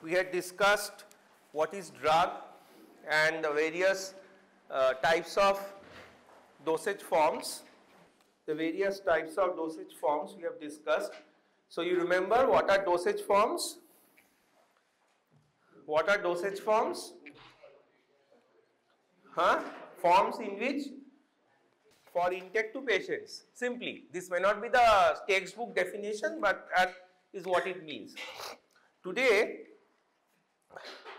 we had discussed what is drug and the various types of dosage forms. The various types of dosage forms we have discussed. So you remember what are dosage forms? What are dosage forms? Forms in which for intake to patients. Simply, this may not be the textbook definition, but that is what it means. Today,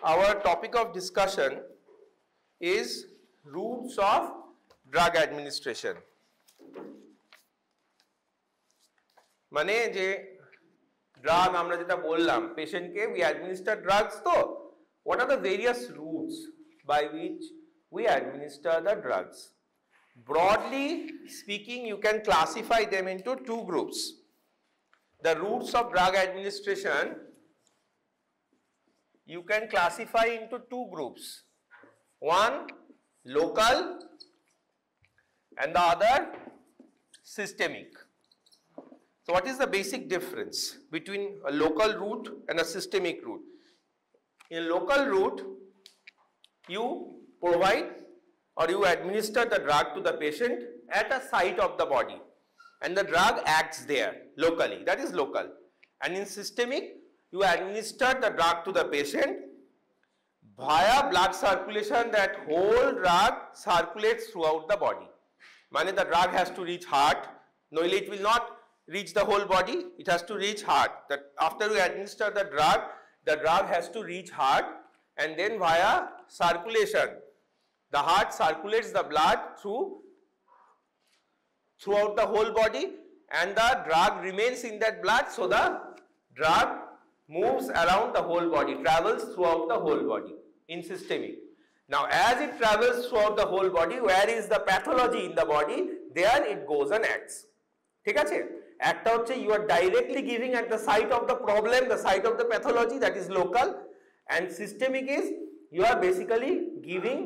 our topic of discussion is routes of drug administration. মানে যে drug আমরা যেটা বললাম patient K we administer drugs তো what are the various routes by which we administer the drugs? Broadly speaking, you can classify them into two groups. The routes of drug administration you can classify into two groups. One local and the other systemic. So what is the basic difference between a local route and a systemic route? In a local route, you provide or you administer the drug to the patient at a site of the body and the drug acts there locally, that is local. And in systemic, you administer the drug to the patient via blood circulation, that whole drug circulates throughout the body. Means the drug has to reach heart, no, it will not reach the whole body, it has to reach heart. That after you administer the drug has to reach heart, and then via circulation, the heart circulates the blood throughout the whole body, and the drug remains in that blood, so the drug moves around the whole body, travels throughout the whole body in systemic. Now as it travels throughout the whole body, where is the pathology in the body, there it goes and acts. ঠিক আছে? একটা হচ্ছে you are directly giving at the site of the problem, the site of the pathology, that is local, and systemic is you are basically giving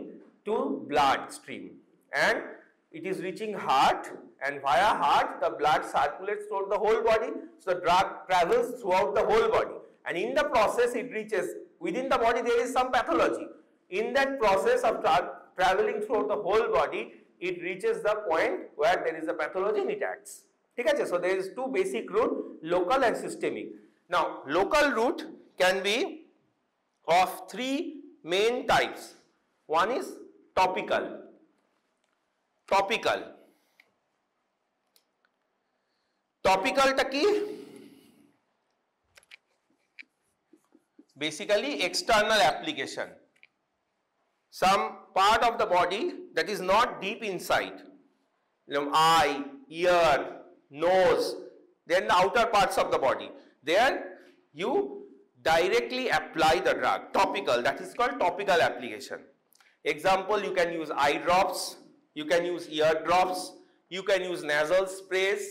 to blood stream and it is reaching heart, and via heart the blood circulates throughout the whole body, so the drug travels throughout the whole body, and in the process it reaches within the body, there is some pathology. In that process of traveling throughout the whole body, it reaches the point where there is a pathology and it acts. ঠিক আছে? So there is two basic route, local and systemic. Now local route can be of three main types. One is topical. Topicalটা কি? Basically external application. Some part of the body that is not deep inside, eye, ear, nose, then the outer parts of the body. There you directly apply the drug, topical, that is called topical application. Example, you can use eye drops, you can use ear drops, you can use nasal sprays,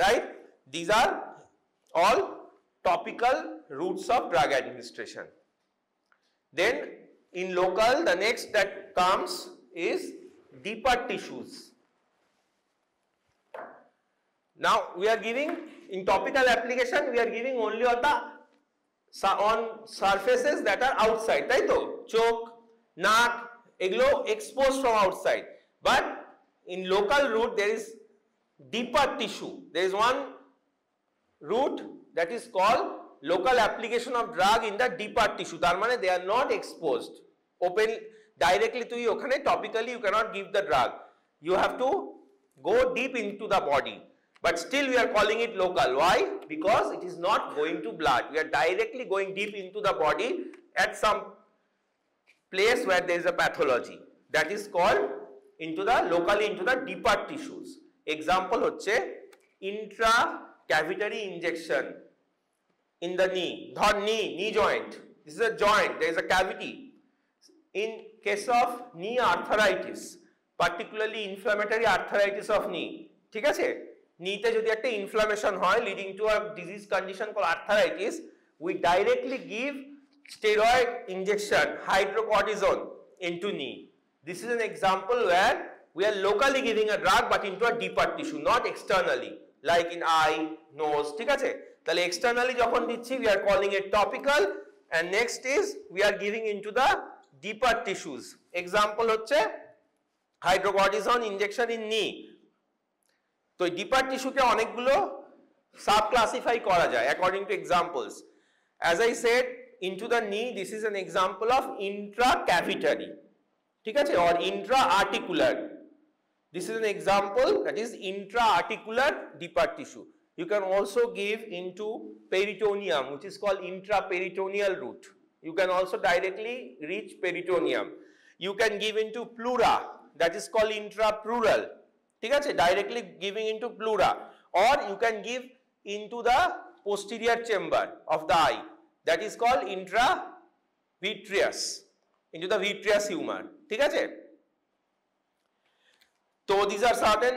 right? These are all topical routes of drug administration. Then in local, the next that comes is deeper tissues. Now we are giving in topical application, we are giving only on surfaces that are outside, right? So চোখ, নাক, এগুলো exposed from outside. But in local route there is deeper tissue. There is one route that is called local application of drug in the deeper tissue. তার মানে they are not exposed open directly to you. ওখানে topically you cannot give the drug. You have to go deep into the body. But still we are calling it local. Why? Because it is not going to blood. We are directly going deep into the body at some place where there is a pathology. That is called locally into the deeper tissues. Example হচ্ছে intracavitary injection in the knee. ধর knee joint. This is a joint. There is a cavity. In case of knee arthritis, particularly inflammatory arthritis of knee, ঠিক আছে? Knee তে যদি একটা inflammation হয় leading to a disease condition called arthritis, we directly give steroid injection, hydrocortisone into knee. This is an example where we are locally giving a drug but into a deeper tissue, not externally, like in eye, nose, ঠিক আছে? তাহলে externally যখন দিচ্ছি we are calling it topical, and next is we are giving into the deeper tissues. Example হচ্ছে hydrocortisone injection in knee. তো deeper tissue কে অনেকগুলো sub classify করা যায় according to examples. As I said, into the knee, this is an example of intracavitary, ঠিক আছে, or intra-articular. This is an example that is intra-articular deeper tissue. You can also give into peritoneum, which is called intraperitoneal root. You can also directly reach peritoneum. You can give into pleura, that is called intrapleural, ঠিক আছে, directly giving into pleura, or you can give into the posterior chamber of the eye, that is called intravitreous, into the vitreous humor, ঠিক আছে. So these are certain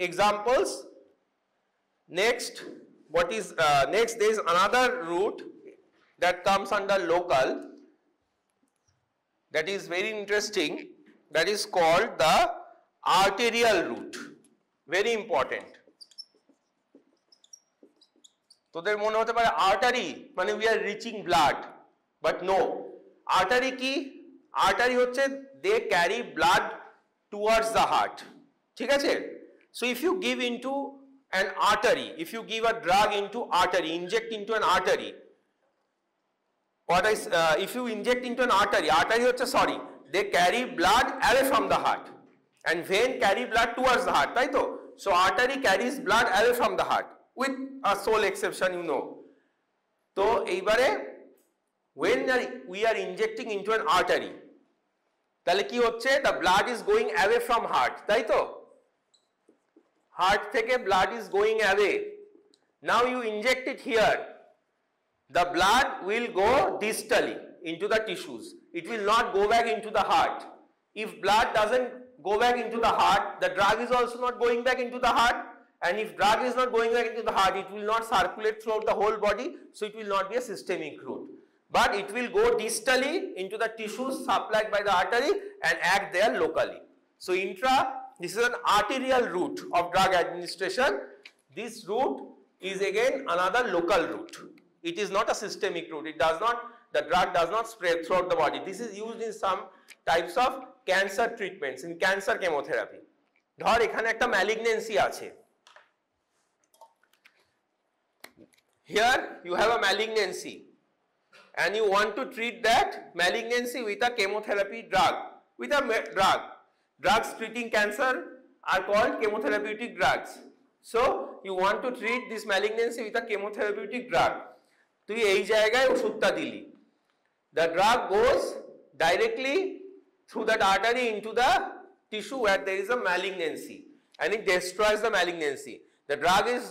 examples. Next, what is next? There is another root that comes under local, that is very interesting, that is called the arterial root. Very important. তোদের মনে হতে পারে artery মানে we are reaching blood, but no. Artery কি? Artery হচ্ছে they carry blood towards the heart, ঠিক আছে. So if you give into an artery, if you give a drug into artery, inject into an artery, if you inject into an artery, they carry blood away from the heart, and vein carry blood towards the heart, তাই তো. So artery carries blood away from the heart, with a sole exception, you know. So এইবারে when we are injecting into an artery, তাহলে কি হচ্ছে, the blood is going away from heart, তাই তো. Heart থেকে blood is going away. Now you inject it here. The blood will go distally into the tissues. It will not go back into the heart. If blood doesn't go back into the heart, the drug is also not going back into the heart. And if drug is not going back into the heart, it will not circulate throughout the whole body. So it will not be a systemic route. But it will go distally into the tissues supplied by the artery and act there locally. So this is an arterial route of drug administration. This route is again another local route. It is not a systemic route. It does not, the drug does not spread throughout the body. This is used in some types of cancer treatments, in cancer chemotherapy. ধর এখানে একটা malignancy আছে. Here you have a malignancy and you want to treat that malignancy with a chemotherapy drug, with a drug. Drugs treating cancer are called chemotherapeutic drugs. So you want to treat this malignancy with a chemotherapeutic drug. তুই এই জায়গায় ওষুধটা দিলি. The drug goes directly through that artery into the tissue where there is a malignancy, and it destroys the malignancy. The drug is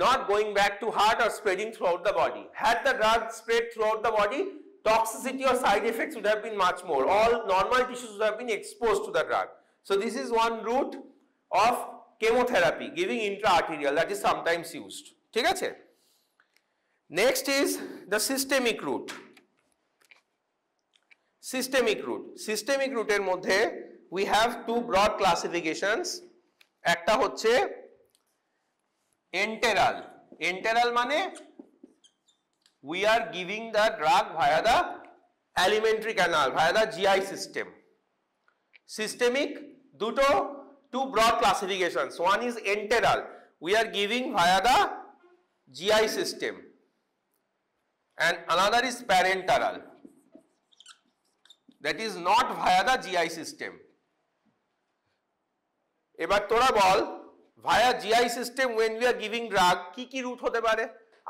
not going back to heart or spreading throughout the body. Had the drug spread throughout the body, toxicity or side effects would have been much more. All normal tissues would have been exposed to the drug. So this is one route of chemotherapy, giving intraarterial, that is sometimes used. ঠিক আছে? Next is the systemic route. Systemic route. Systemic route এর মধ্যে we have two broad classifications. একটা হচ্ছে enteral. Enteral মানে we are giving the drug via the alimentary canal, via the GI system. Systemic, two broad classifications. One is enteral. We are giving via the GI system. And another is parenteral. That is not via the GI system. এবার তোরা বল, via GI system when we are giving drug, কি route হতে পারে?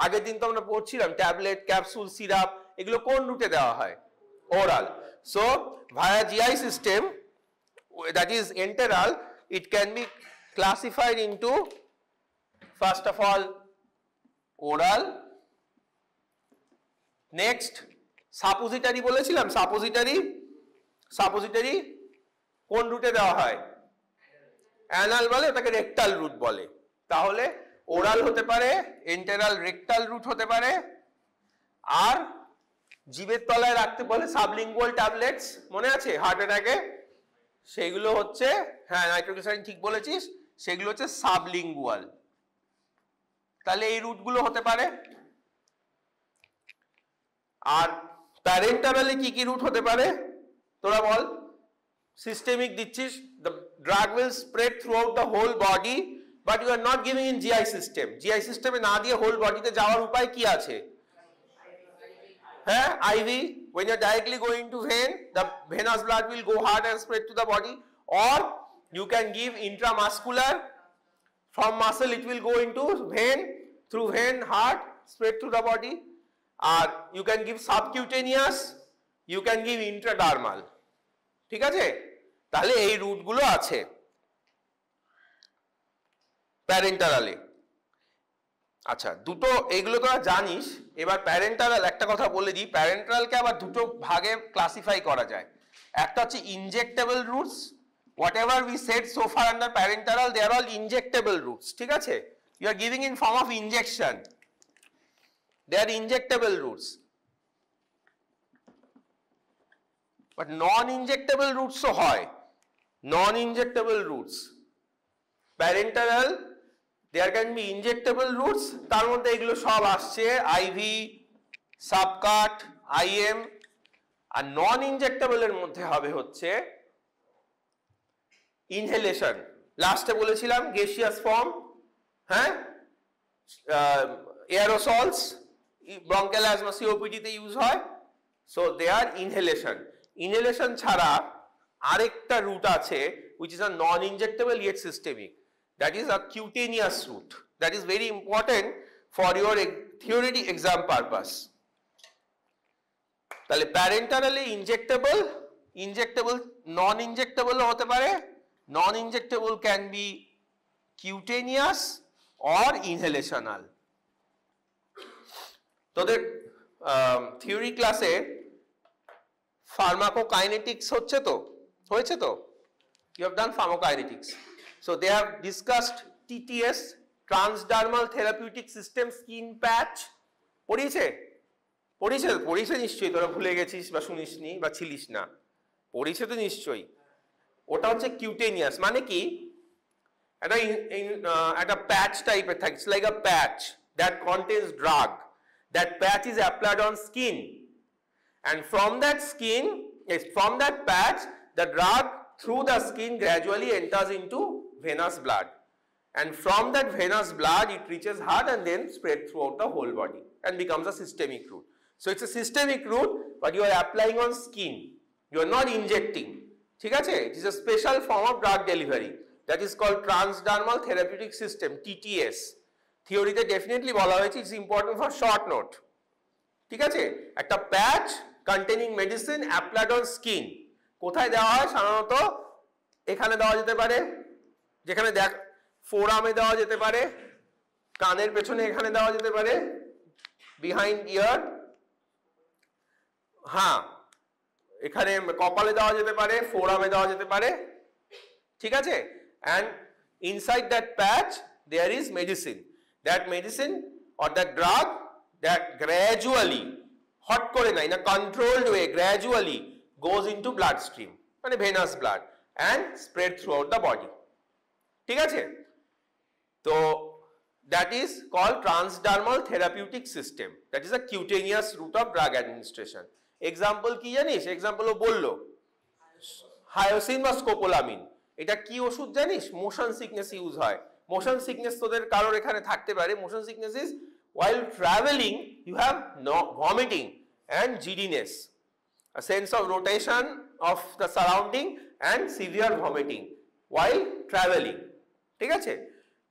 আগের দিন তো আমরা পড়ছিলাম ট্যাবলেট, ক্যাপসুল, সিরাপ, এগুলো কোন রুটে দেওয়া হয়? Oral. So via GI system, that is enteral, it can be classified into, first of all, oral. Next, suppository বলেছিলাম, suppository কোন রুটে দেওয়া হয়? অ্যানাল বলে, ওটাকে রেকটাল রুট বলে। তাহলে ওরাল হতে পারে, এন্টেরাল রেকটাল রুট হতে পারে, আর জিভের তলায় রাখতে বলে সাবলিঙ্গুয়াল ট্যাবলেটস, মনে আছে হার্ট অ্যাটাকে? সেগুলো হচ্ছে, হ্যাঁ নাইট্রোগ্লিসারিন ঠিক বলেছিস, সেগুলো হচ্ছে সাবলিঙ্গুয়াল। তাহলে এই রুটগুলো হতে পারে। আর প্যারেন্টারালি কি কি রুট হতে পারে তোরা বল? সিস্টেমিক দিচ্ছিস, the drug will spread throughout the whole body but you are not giving in GI system. GI system এ না দিয়ে হোল বডিতে যাওয়ার উপায় কি আছে? হ্যাঁ, IV. When you are directly going to vein, the venous blood will go hard and spread to the body, or you can give intramuscular. From muscle it will go into vein, through vein, heart, spread to the body. Or you can give subcutaneous, you can give intradermal. ঠিক আছে? তাহলে এই রুটগুলো আছে প্যারেন্টারালে। আচ্ছা, দুটো এইগুলো তোরা জানিস। এবার প্যারেন্টারাল একটা কথা বলে দিই, প্যারেন্টারালকে আবার দুটো ভাগে ক্লাসিফাই করা যায়। একটা হচ্ছে injectable roots, whatever we said so far under parenteral, they are all injectable routes. ঠিক আছে? You are giving in form of injection. They are injectable routes. But non-injectable routes so হয়, non-injectable routes. Parenteral, there can be injectable routes, তার মধ্যে এগুলো সব আসছে, IV, subcut, IM, আর non-injectable এর মধ্যে হবে হচ্ছে ইনহেলেশন। লাস্টে বলেছিলাম গ্যাসিয়াস ফর্ম, হ্যাঁ, এয়ারোসলস, ব্রঙ্কাল অ্যাজমা, সিওপিডি তে ইউজ হয়। So they are inhalation. Inhalation ছাড়া আরেকটা রুট আছে which is a non injectable yet systemic, that is a cutaneous route. That is very important for your theory exam purpose. তাহলে প্যারেন্টারালি injectable, injectable নন injectable হতে পারে, non-injectable can be cutaneous or inhalational. তোদের theory ক্লাসে pharmacokinetics হয়েছে তো? You have done pharmacokinetics. So they have discussed TTS, transdermal therapeutic system skin patch. পড়িয়েছে নিশ্চয়ই, তোরা ভুলে গেছিস বা শুনিসনি বা ছিলিস না, পড়িয়েছে তো নিশ্চয়ই। ওটা হচ্ছে কিউটেনিয়াস, মানে কি একটা প্যাচ টাইপের থাকে, it's like a patch that contains drug, that patch is applied on skin, and from that skin, from that patch, the drug through the skin gradually enters into venous blood, and from that venous blood it reaches heart and then spread throughout the whole body and becomes a systemic route. So it's a systemic route, but you are applying on skin, you are not injecting. ঠিক আছে? It is a special form of drug delivery that is called transdermal therapeutic system, TTS. থিওরিতে definitely বলা হয়েছে, it's important for short note. ঠিক আছে? একটা patch containing medicine applied on skin. কোথায় দেওয়া হয়? সাধারণত এখানে দেওয়া যেতে পারে, যেখানে দেখ ফোরামে দেওয়া যেতে পারে, কানের পেছনে এখানে দেওয়া যেতে পারে, বিহাইন্ড ইয়ার, হ্যাঁ এখানে কপালে দেওয়া যেতে পারে, ফোরামে দেওয়া যেতে পারে। ঠিক আছে? and inside that patch there is medicine. That medicine or that drug that gradually, hot করে না, in a controlled way, gradually goes into bloodstream, মানে venous blood, and spread throughout the body. ঠিক আছে? তো that is called transdermal therapeutic system. That is a cutaneous route of drug administration. Example কি জানিস? এক্সাম্পলও বললো hyoscine বা scopolamine. এটা কি ওষুধ জানিস? মোশন সিকনেস ইউজ হয়। মোশন সিকনেস তোদের কারোর এখানে থাকতে পারে। Motion sickness is while traveling you have vomiting and giddiness, a sense of rotation of the surrounding and severe vomiting while traveling. ঠিক আছে?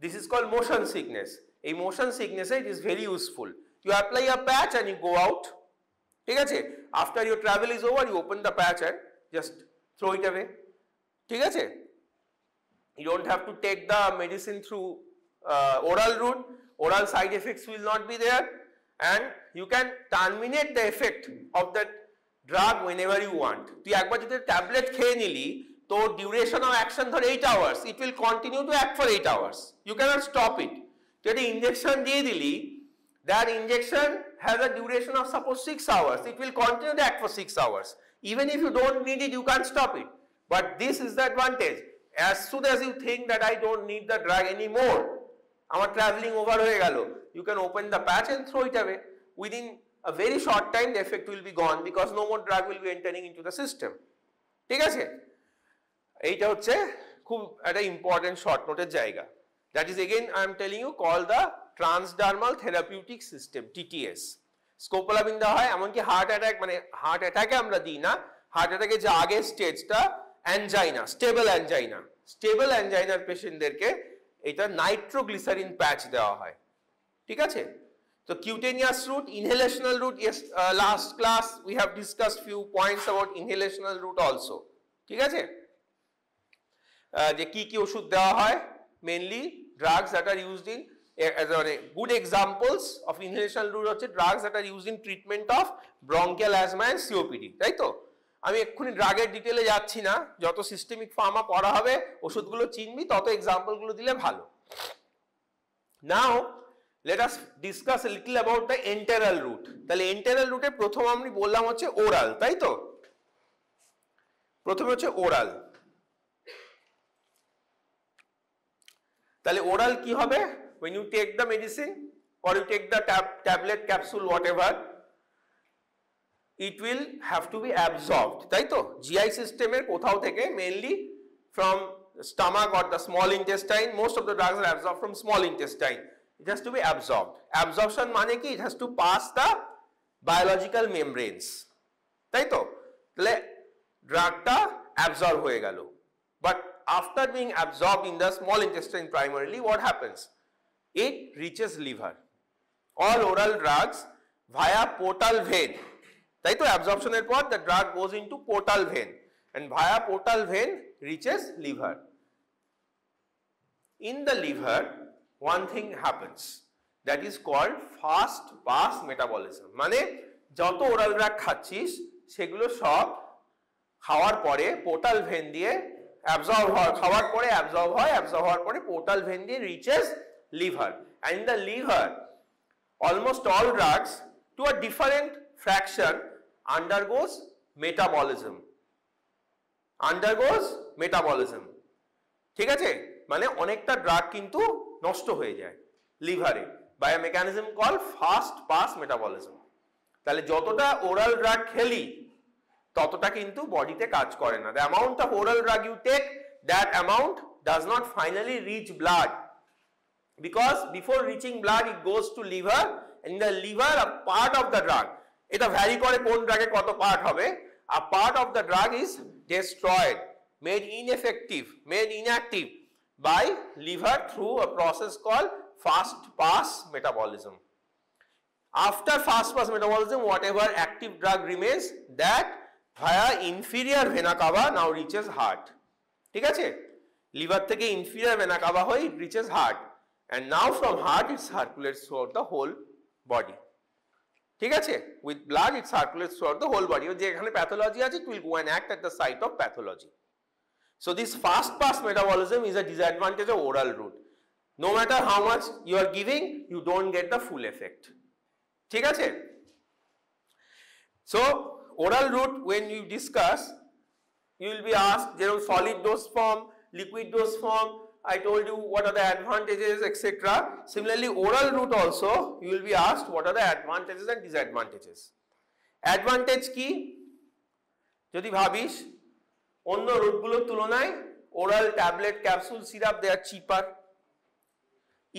This is called motion sickness. এই motion sickness it is very useful. You apply a patch and you go out. ঠিক আছে? After your travel is over, you open the patch and just throw it away. ঠিক আছে? You don't have to take the medicine through oral route. Oral side effects will not be there, and you can terminate the effect of that drug whenever you want. তুই একবার যদি tablet খেয়ে নিলি, তো duration of action ধর 8 hours, it will continue to act for 8 hours. You cannot stop it. তুই একটা injection দিয়ে দিলি, that injection has a duration of suppose 6 hours. It will continue to act for 6 hours. Even if you don't need it, you can't stop it. But this is the advantage. As soon as you think that I don't need the drug anymore, our traveling over হয়ে গেল, you can open the patch and throw it away. Within a very short time the effect will be gone because no more drug will be entering into the system. ঠিক আছে, এইটা হচ্ছে খুব একটা important short নোটের জায়গা। That is again I am telling you called the transdermal therapeutic system, TTS. Scopolamine দেওয়া হয়, এমনকি হার্ট অ্যাটাক, মানে হার্ট অ্যাটাকে আমরা দিই না, হার্ট অ্যাটাকে যে আগের স্টেজটা অ্যানজাইনা, স্টেবল অ্যানজাইনার পেশেন্টদেরকে এটা নাইট্রোগ্লিসারিন প্যাচ দেওয়া হয়। ঠিক আছে, তো cutaneous route, inhalational route, yes, last class we have discussed few points about inhalational route also. ঠিক আছে, যে কি ওষুধ দেওয়া হয়, mainly drugs that are used in as a good examples of inhalational route হচ্ছে drugs that are used in treatment of bronchial asthma and COPD, তাই তো? আমি এক্ষুনি ড্রাগের ডিটেলে যাচ্ছি না, যত সিস্টেমিক ফার্মা পড়া হবে ওষুধগুলো চিনবি তত এক্সাম্পলগুলো দিলে ভালো। নাও let us discuss a little about the enteral route. তাহলে enteral route এ প্রথম আমি বললাম হচ্ছে ওরাল, তাই তো? প্রথমে হচ্ছে ওরাল। তাহলে ওরাল কি হবে? when you take the medicine or you take the tablet, capsule, whatever, it will have to be absorbed, তাই তো? GI সিস্টেমের কোথাও থেকে, mainly from stomach or the small intestine, most of the drugs are absorbed from small intestine. It has to be absorbed. Absorption মানে কি? It has to pass the biological membranes, তাই তো? তাহলে ড্রাগটা absorb হয়ে গেল, but after being absorbed in the small intestine primarily, what happens? It reaches liver. All oral drugs via portal vein, তাই তো? অ্যাবজর্পশনের পর the drug goes into portal vein and via portal vein reaches liver. In the liver one thing happens that is called fast pass metabolism. মানে যত oral drug খাচ্ছিস সেগুলো সব খাওয়ার পরে পোর্টাল ভেন দিয়ে অ্যাবজর্ব হয়, খাওয়ার পরে অ্যাবজর্ব হয়, অ্যাবজর্ব হওয়ার পরে পোর্টাল ভেন দিয়ে reaches liver, and in the liver almost all drugs to a different fraction undergoes metabolism. ঠিক আছে, মানে অনেকটা ড্রাগ কিন্তু নষ্ট হয়ে যায় লিভারে by a mechanism called first pass metabolism. তাহলে যতটা ওরাল ড্রাগ খেলি ততটা কিন্তু বডিতে কাজ করে না। The amount of oral drug you take, that amount does not finally reach blood, because before reaching blood it goes to liver, and in the liver a part of the drug, এটা vary করে কোন ড্রাগে কত part হবে, a part of the drug is destroyed, made ineffective, made inactive by liver through a process called fast pass metabolism. After fast pass metabolism, whatever active drug remains, that via inferior vena cava now reaches heart. ঠিক আছে, liver থেকে inferior vena cava হয়ে it reaches heart, and now from heart it circulates throughout the whole body. ঠিক আছে, with blood it circulates throughout the whole body. যেখানে pathology আছে it will go and act at the site of pathology. So this fast pass metabolism is a disadvantage of oral route. No matter how much you are giving, you don't get the full effect. ঠিক আছে, so oral route when you discuss, you will be asked যেরকম solid dose form, liquid dose form, I told you what are the advantages, etc. Similarly, oral route also you will be asked what are the advantages and disadvantages. Advantage কি? যদি ভাবিস অন্য রুটগুলোর তুলনায় oral tablet, capsule, syrup, they are cheaper,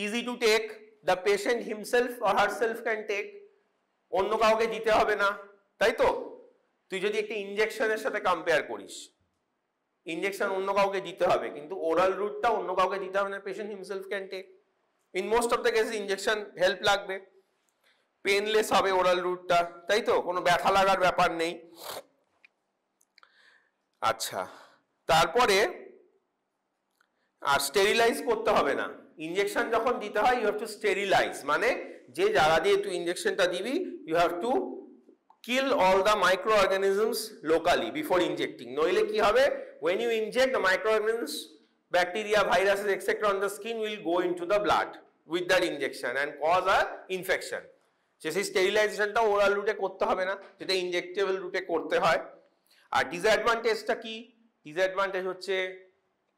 easy to take, the patient himself or herself can take, অন্য কাউকে দিতে হবে না, তাই তো? তুই যদি একটা ইনজেকশনের সাথে কম্পেয়ার করিস, ইনজেকশন অন্য কাউকে দিতে হবে, কিন্তু ওরাল রুটটা অন্য কাউকে দিতে হবে না, patient himself can take. In most of the cases injection help লাগবে, পেনলেস হবে ওরাল রুটটা, তাই তো? কোনো ব্যথা লাগার ব্যাপার নেই। আচ্ছা, তারপরে আর স্টেরিলাইজ করতে হবে না। ইনজেকশন যখন দিতে হয় ইউ হ্যাভ টু স্টেরিলাইজ, মানে যে জায়গা দিয়ে তুই ইনজেকশনটা দিবি you have to kill all the microorganisms locally before injecting. নইলে কি হবে, when you inject, the microorganisms, bacteria, viruses, etc. on the skin will go into the blood with that injection and cause a infection. সেই স্টেরিলাইজেশনটা oral রুটে করতে হবে না, যেটা injectable রুটে করতে হয়। আর ডিসঅ্যাডভান্টেজটা কি? ডিসঅ্যাডভান্টেজ হচ্ছে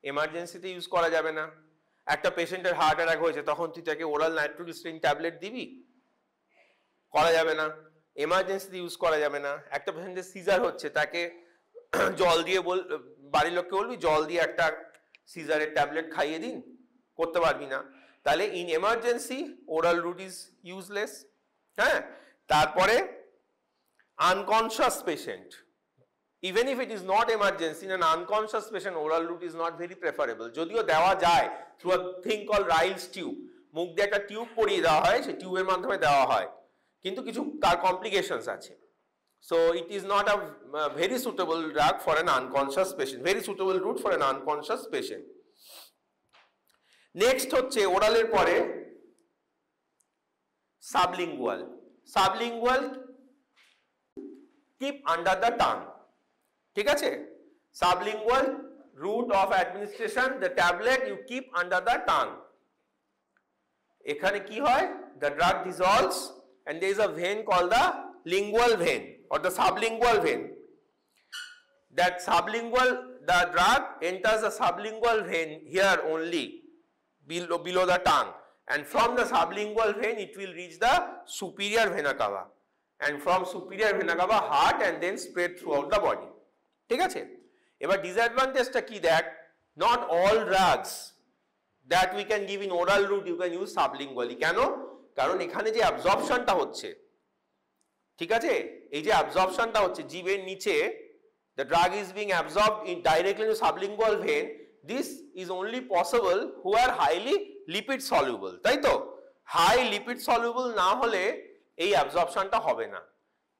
এমার্জেন্সিতে ইউজ করা যাবে না। একটা পেশেন্টের হার্ট অ্যাটাক হয়েছে, তখন তুই তাকে ওরাল নাইট্রোগ্লিসারিন ট্যাবলেট দিবি? করা যাবে না। এমার্জেন্সিতে ইউজ করা যাবে না। একটা পেশেন্টের সিজার হচ্ছে, তাকে জল দিয়ে বাড়ির লোককে বলবি জল দিয়ে একটা সিজারের ট্যাবলেট খাইয়ে দিন, করতে পারবি না। তাহলে in emergency oral route is useless. হ্যাঁ, তারপরে unconscious patient, even if it is not emergency, in an unconscious patient oral route is not very preferable, যদিও দেওয়া যায় through a thing called Ryle's tube, মুখ দিয়ে একটা টিউব পরিয়ে দেওয়া হয়, সেই টিউবের মাধ্যমে দেওয়া হয়, কিন্তু কিছু তার কমপ্লিকেশনস আছে। So it is not a very suitable drug for an unconscious patient, very suitable route for an unconscious patient. Next হচ্ছে ওরালের পরে sublingual. Sublingual keep under the tongue, ঠিক আছে? Sublingual route of administration, the tablet you keep under the tongue. এখানে কি হয়? The drug dissolves and there is a vein called the lingual vein or the sublingual vein. That sublingual, the drug enters the sublingual vein here only, below the tongue, and from the sublingual vein it will reach the superior vena cava, and from superior vena cava heart, and then spread throughout the body. ঠিক আছে? এবার ডিসঅ্যাডভান্টেজটা কি দেখ, not all drugs that we can give in oral route you can use sublingually. কেন? কারণ এখানে যে অ্যাবজর্পশনটা হচ্ছে, ঠিক আছে, এই যে অ্যাবজর্পশনটা হচ্ছে জীবের নিচে, the drug is being absorbed directly into sublingual vein, this is only possible who are highly lipid soluble, তাই তো? হাই লিপিড সলিউবল না হলে এই অ্যাবজর্পশনটা হবে না।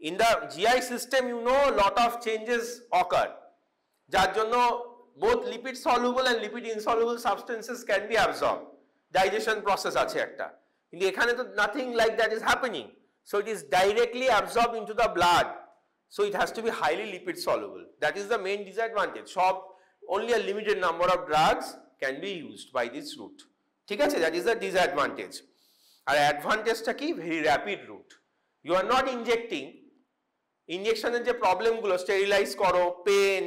In the GI system, you know, lot of changes occur, যার জন্য both lipid soluble and lipid insoluble substances can be absorbed. Digestion process আছে একটা, কিন্তু এখানে তো nothing like that is happening, so it is directly absorbed into the blood, so it has to be highly lipid soluble. That is the main disadvantage. সব only a limited number of drugs can be used by this route, ঠিক আছে? That is the disadvantage. আর অ্যাডভান্টেজটা কি? very rapid route. You are not injecting. ইনজেকশনের যে প্রবলেমগুলো, sterilise করো, pen,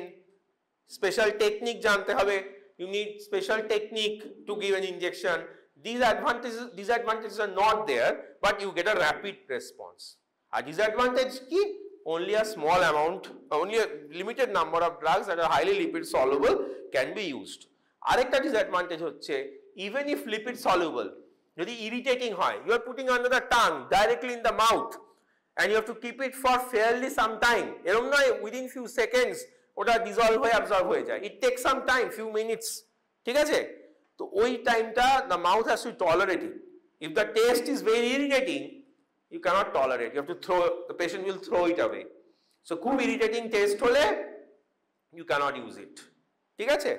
special technique জানতে হবে, you need special technique to give an injection. These disadvantages are not there, but you get a rapid response. A disadvantage ki? Only a small amount, only a limited number of drugs that are highly lipid soluble can be used. আরেকটা disadvantage হচ্ছে, even if lipid soluble, যদি irritating হয়, you are putting under the tongue, directly in the mouth, and you have to keep it for fairly some time. এরকম নয় within few seconds ওটা dissolve হয়ে absorb হয়ে যায়, it takes some time, few minutes, ঠিক আছে? তো ওই টাইমটা the mouth has to tolerate it. If the taste is very irritating, you cannot tolerate, you have to throw, the patient will throw it away. So খুব irritating taste হলে you cannot use it, ঠিক আছে?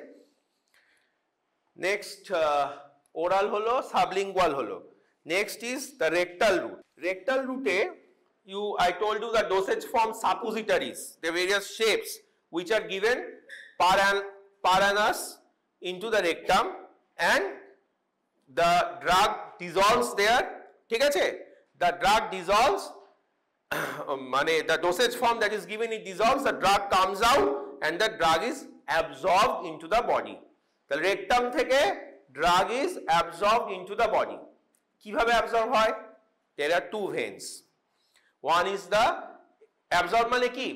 Next oral হলো, sublingual হলো, next is the rectal route. Rectal route I told you the dosage form suppositories, the various shapes which are given per annus into the rectum, and the drug dissolves there, ঠিক আছে? The drug dissolves, মানে the dosage form that is given, it dissolves, the drug comes out and the drug is absorbed into the body. The rectum থেকে drug is absorbed into the body. কিভাবে absorb হয়? There are two veins. One is the absorb মানে কি?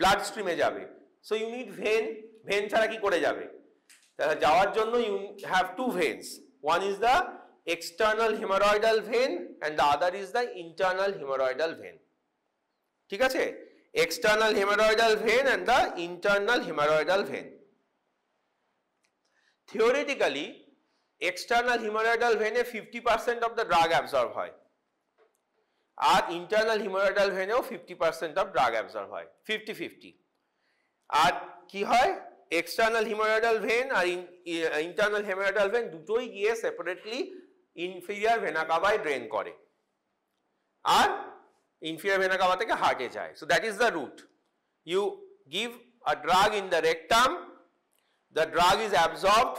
blood stream এ যাবে, so you need vein ছাড়া কি করে যাবে? তাহলে যাওয়ার জন্য you have two veins. One is the external hemorrhoidal vein and the other is the internal hemorrhoidal vein, ঠিক আছে? External hemorrhoidal vein and the internal hemorrhoidal vein. Theoretically, external hemorrhoidal vein A 50% of the drug absorb হয়, আর internal hemorrhoidal vein এও 50% of drug absorb হয়, 50-50. আর কি হয়? external hemorrhoidal vein আর internal hemorrhoidal vein দুটোই গিয়ে separately inferior vena cava drain করে, আর inferior vena cava থেকে হার্টে যায়. So that is the route. You give a drug in the rectum, the drug is absorbed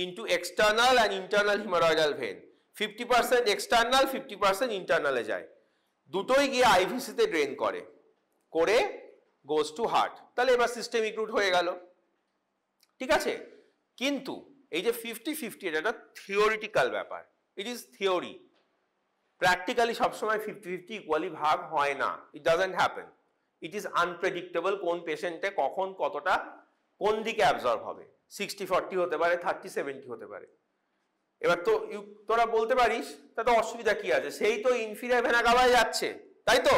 into external and internal hemorrhoidal vein, 50% external, 50% internal এ যায়, দুটোই গিয়ে IVC তে drain করে, করে goes to heart. তাহলে এবার সিস্টেমিক রুট হয়ে গেল, ঠিক আছে? কিন্তু এই যে 50-50 এটা একটা থিওরিটিক্যাল ব্যাপার, ইট ইজ থিওরি, প্র্যাকটিক্যালি সবসময় 50-50 ইকুয়ালি ভাগ হয় না, it doesn't happen, it is unpredictable কোন পেশেন্টে কখন কতটা কোন দিকে অ্যাবজর্ব হবে, 60-40 হতে পারে, 30-70 হতে পারে। এবার তো তোরা বলতে পারিস তাতে অসুবিধা কি আছে, সেই তো ইনফিরিয়র ভেনা কাভায় যাচ্ছে, তাই তো,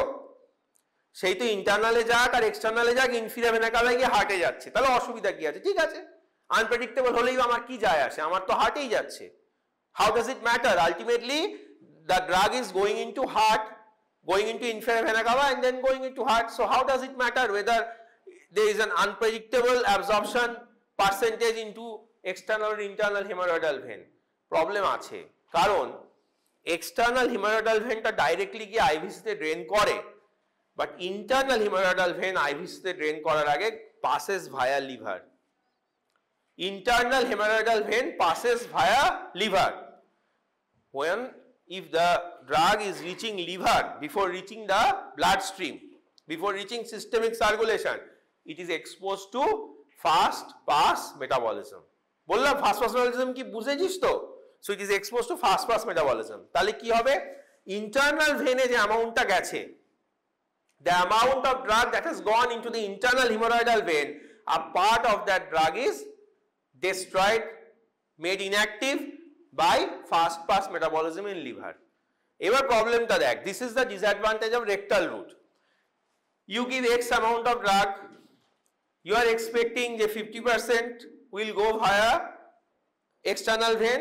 সেই তো ইন্টারনালে যাক আর এক্সটার্নালে যাক ইনফিরিয়র ভেনা কাভায় গিয়ে হার্টে যাচ্ছে, তাহলে অসুবিধা কি আছে? ঠিক আছে, আনপ্রেডিক্টেবল হলেই আমার কি যায় আসে, আমার তো হার্টেই যাচ্ছে। How does it matter? Ultimately the drug is going into heart, going into inferior vena cava and then going into heart. So how does it matter whether there is an unpredictable absorption percentage into external or internal hemorrhoidal vein? Problem আছে, কারণ external hemorrhoidal vein টা directly গিয়ে IVC তে drain করে, but internal hemorrhoidal vein IVC তে drain করার আগে passes via liver. Internal hemorrhoidal vein passes via liver. When if the drug is reaching liver before reaching the bloodstream, before reaching systemic circulation, it is exposed to fast pass metabolism. বললাম fast pass metabolism কি বুঝেছিস তো? So it is exposed to fast pass metabolism. তাহলে কি হবে? Internal vein যে অ্যামাউন্টটা গেছে, the amount of drug that has gone into the internal hemorrhoidal vein, a part of that drug is destroyed, made inactive by fast pass metabolism in liver. এবার প্রবলেমটা দেখ, this is the disadvantage of rectal route. You give X amount of drug, you are expecting যে 50% will go via external vein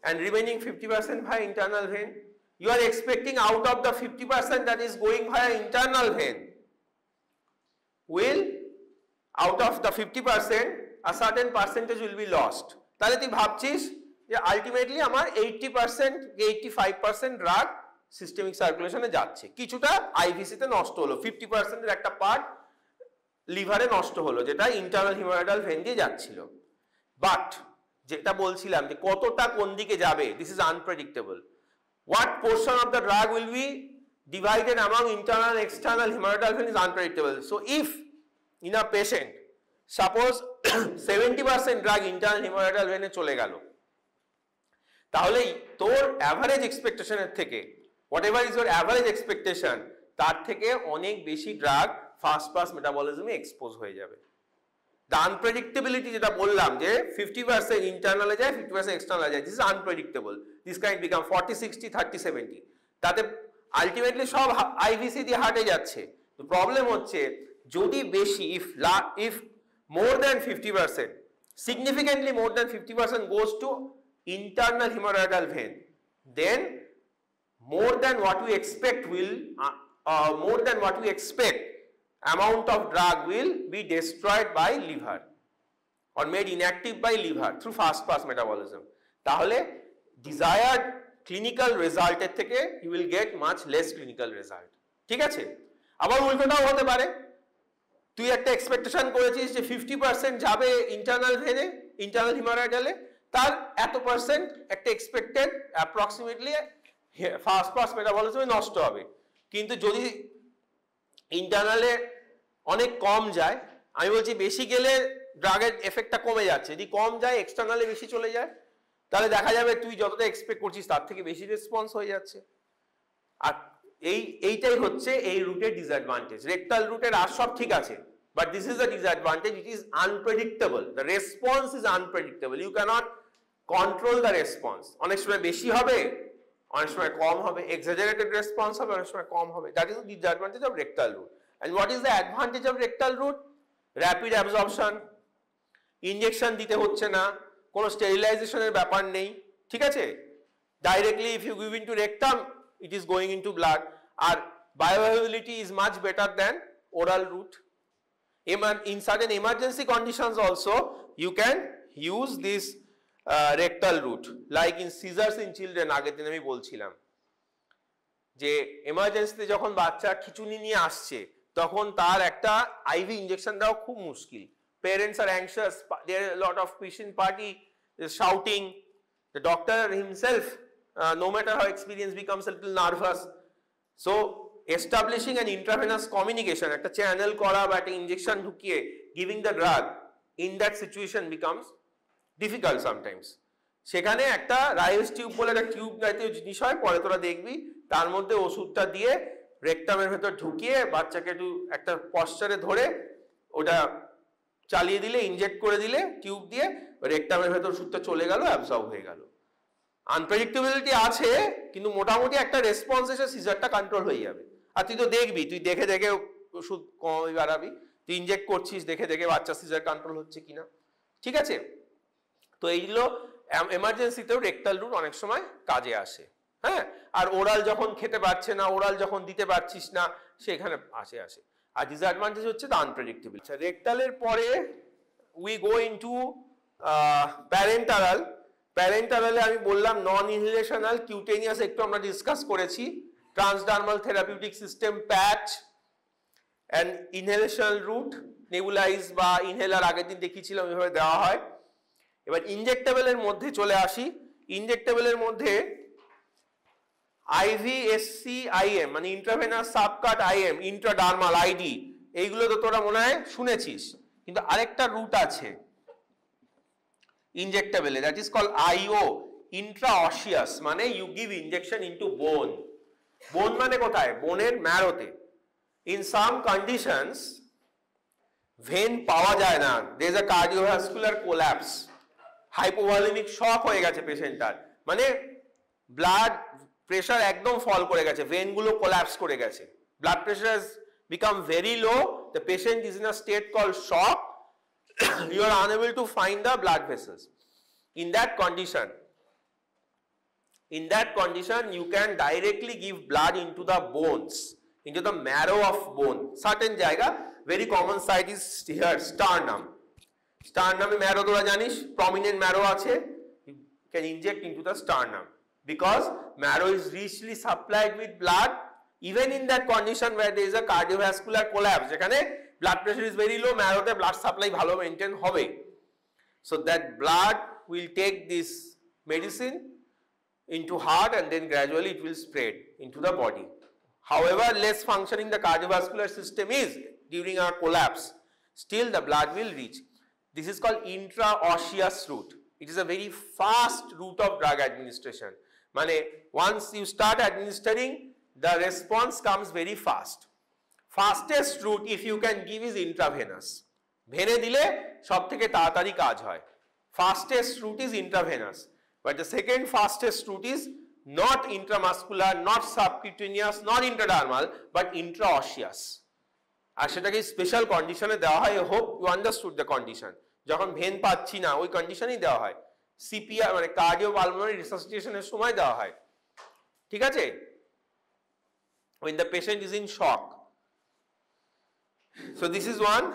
and remaining 50% via internal vein. You are expecting out of the 50% that is going via internal vein, will out of the 50% a certain percentage will be lost. তাহলে তুই ভাবছিস যে ultimately আমার 80% 85% drug systemic সার্কুলেশনে যাচ্ছে, কিছুটা IVC তে নষ্ট হলো, 50% এর একটা পার্ট লিভারে নষ্ট হলো যেটা ইন্টারনাল হিমোরয়েডাল ভেন দিয়ে যাচ্ছিল। বাট যেটা বলছিলাম যে কতটা কোন দিকে যাবে, this is unpredictable. What portion of the drug will be divided among internal external haemorrhoidal vein is unpredictable. So if in a patient suppose 70% drug internal haemorrhoidal ভেনে চলে গেল, তাহলে তোর অ্যাভারেজ এক্সপেকটেশনের থেকে, whatever is your average expectation, তার থেকে অনেক বেশি ড্রাগ ফাস্ট পাস মেটাবলিজমে এক্সপোজ হয়ে যাবে। দ্য আনপ্রেডিক্টেবিলিটি যেটা বললাম যে 50% ইন্টারনালে যায় 50% এক্সটার্নালে যায়, this is unpredictable, this can become 40-60 30-70, তাতে আলটিমেটলি সব আইভিসি দিয়ে হার্টে যাচ্ছে। তো প্রবলেম হচ্ছে যদি বেশি, if more than 50%, significantly more than 50% goes to internal hemorrhoidal vein, then more than what we expect amount of drug will be destroyed by liver or made inactive by liver through fast pass metabolism. তাহলে desired clinical result এর থেকে you will get much less clinical result. ঠিক আছে? আবার উল্টোটাও হতে পারে, তুই একটা এক্সপেকটেশন করেছিস যে 50% যাবে ইন্টারনাল ভেনে, ইন্টারনাল হিমোরয়েডালে, তার এত পার্সেন্ট একটা এক্সপেক্টেড অ্যাপ্রক্সিমেটলি ফাস্ট পাস মেটাবলিজমে নষ্ট হবে। কিন্তু যদি ইন্টারনালে অনেক কম যায়, আমি বলছি বেশি গেলে ড্রাগের এফেক্টটা কমে যাচ্ছে, যদি কম যায় এক্সটার্নালে বেশি চলে যায়, তাহলে দেখা যাবে তুই যতটা এক্সপেক্ট করছিস তার থেকে বেশি রেসপন্স হয়ে যাচ্ছে। আর এইটাই হচ্ছে এই রুটের ডিসঅ্যাডভান্টেজ। রেকটাল রুটের আর সব ঠিক আছে, but this is the disadvantage, it is unpredictable, the response is unpredictable, you cannot control the response, অনেক সময় বেশি হবে অনেক সময় কম হবে, exaggerated response হবে অনেক সময় কম হবে, that is the disadvantage of rectal route. And what is the advantage of rectal route? Rapid absorption, injection দিতে হচ্ছে না, কোনো স্টেরিলাইজেশনের ব্যাপার নেই, ঠিক আছে, directly if you give into rectum it is going into blood, R bioavailability is much better than oral route. In certain emergency conditions also you can use this rectal route, like in seizures in children. আগের দিন আমি বলছিলাম যে এমার্জেন্সিতে যখন বাচ্চা খিচুনি নিয়ে আসছে তখন তার একটা আইভি ইনজেকশন দেওয়া খুব মুশকিল, parents are anxious, there are a lot of patient party is shouting, the doctor himself no matter how experienced becomes a little nervous. So establishing an intravenous communication, একটা চ্যানেল করা বা একটা injection ঢুকিয়ে giving the drug in that situation becomes difficult sometimes. সেখানে একটা rice tube বলে একটা tube জাতীয় জিনিস হয়, পরে তোরা দেখবি, তার মধ্যে ওষুধটা দিয়ে রেকটামের ভেতর ঢুকিয়ে বাচ্চাকে একটু একটা পশ্চারে ধরে ওটা চালিয়ে দিলে, ইনজেক্ট করে দিলে টিউব দিয়ে, রেকটামের ভেতর ওষুধটা চলে গেল, অ্যাবসর্ব হয়ে গেল। আনপ্রেডিক্টেবিলিটি আছে, কিন্তু মোটামুটি একটা রেসপন্স এসে সিজারটা কন্ট্রোল হয়ে যাবে। আর তুই তো দেখবি, তুই দেখে দেখে ওষুধ কমাবি বাড়াবি, তুই ইনজেক্ট করছিস দেখে দেখে বাচ্চা সিজার কন্ট্রোল হচ্ছে কিনা, ঠিক আছে? তো এইগুলো এমার্জেন্সিতেও রেকটাল রুট অনেক সময় কাজে আসে। হ্যাঁ, আর ওরাল যখন খেতে পারছে না, ওরাল যখন দিতে পারছিস না, সেখানে আসে। আর ডিসঅ্যাডভান্টেজ হচ্ছে দ্য আনপ্রেডিক্টেবল। আচ্ছা, রেকটালের পরে উই গো ইনটু প্যারেন্টারাল। প্যারেন্টারালে আমি বললাম নন ইনহেলেশনাল কিউটেনিয়াস, একটু আমরা ডিসকাস করেছি। Transdermal therapeutic system, patch and inhalational route, nebulise বা ইনহেলার আগের দিন দেখিয়েছিলাম এভাবে দেওয়া হয়। এবার ইনজেক্টেবলের মধ্যে চলে আসি। ইনজেক্টেবলের মধ্যে আইভিএসসি আইএম মানে ইন্ট্রাভেনাস সাবকাট আইএম, ইন্ট্রাডার্মাল আইডি, এইগুলো তো তোরা মনে হয় শুনেছিস। কিন্তু আরেকটা রুট আছে ইনজেক্টেবলে, দ্যাট ইজ কল্ড আইও, ইন্ট্রাঅসিয়াস, মানে ইউ গিভ ইনজেকশন ইনটু বোন। বোন মানে কোথায়? বোনের ম্যারোতে। ইন সাম কন্ডিশনস ভেন পাওয়া যায় না, there is a cardiovascular collapse, hypovolaemic shock হয়ে গেছে পেশেন্টটার, মানে ব্লাড প্রেশার একদম ফল করে গেছে, ভেনগুলো কোল্যাপস করে গেছে, blood pressure has become very low, the patient is in a state called shock, you are unable to find the blood vessels. In that condition you can directly give blood into the bones, into the marrow of bone. Certain jayga, very common site is here, sternum. Sternum e marrow তোরা জানিস, prominent marrow আছে, you can inject into the sternum because marrow is richly supplied with blood. Even in that condition where there is a cardiovascular collapse, যেখানে blood pressure is very low, marrowতে blood supply ভালো maintain হবে, so that blood will take this medicine into heart and then gradually it will spread into the body. However less functioning the cardiovascular system is during a collapse, still the blood will reach. This is called intraosseous route. It is a very fast route of drug administration. মানে once you start administering, the response comes very fast. Fastest route if you can give is intravenous. ভেনে দিলে সব থেকে তাড়াতাড়ি কাজ হয়। Fastest route is intravenous. But the second fastest route is not intramuscular, not subcutaneous, not intradermal, but intraosseous. আর সেটাকে special কন্ডিশনে দেওয়া হয়। I hope you understood the condition. যখন ভেন পাচ্ছি না ওই কন্ডিশনেই দেওয়া হয়। সিপিআর মানে কার্ডিওপালমোনারি রিসাসিটেশনের সময় দেওয়া হয়, ঠিক আছে? When the patient is in shock. So this is one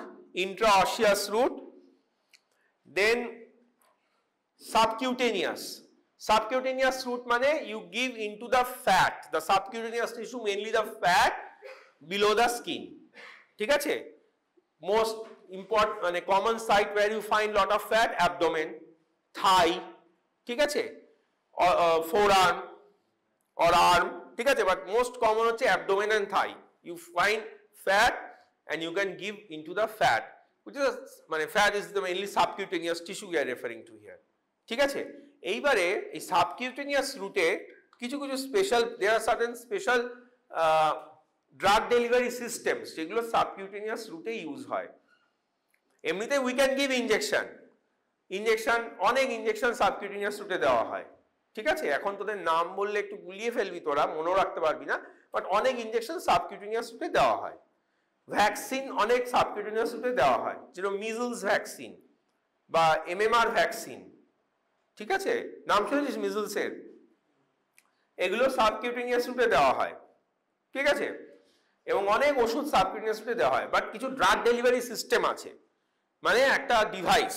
intraosseous route. Then subcutaneous. Subcutaneous route মানে you give into the fat, the subcutaneous tissue, mainly the fat below the skin, ঠিক আছে? Most important মানে common site where you find lot of fat, abdomen, thigh, ঠিক আছে, forearm or arm, ঠিক আছে, but most common হচ্ছে abdomen and thigh. You find fat and you can give into the fat, which is মানে fat is the mainly subcutaneous tissue we are referring to here, ঠিক আছে? এইবারে এই subcutaneous রুটে কিছু কিছু special, there are certain special drug delivery systems যেগুলো subcutaneous রুটে ইউজ হয়। এমনিতে we can give injection, অনেক ইনজেকশন সাবকিউটেনিয়াস রুটে দেওয়া হয়, ঠিক আছে? এখন তোদের নাম বললে একটু গুলিয়ে ফেলবি, তোরা মনেও রাখতে পারবি না, বাট অনেক ইনজেকশন সাবকিউটেনিয়াস রুটে দেওয়া হয়। ভ্যাকসিন অনেক সাবকিউটেনিয়াস রুটে দেওয়া হয়, যেরকম মিজলস ভ্যাকসিন বা এমএমআর ভ্যাকসিন, ঠিক আছে? নাম শুনেছিস মিজলসের? এগুলো সাবকিউটেনিয়াস রুটে দেওয়া হয়, ঠিক আছে? এবং অনেক ওষুধ সাবকিউটেনিয়াস রুটে দেওয়া হয়। বাট কিছু ড্রাগ ডেলিভারি সিস্টেম আছে, মানে একটা ডিভাইস,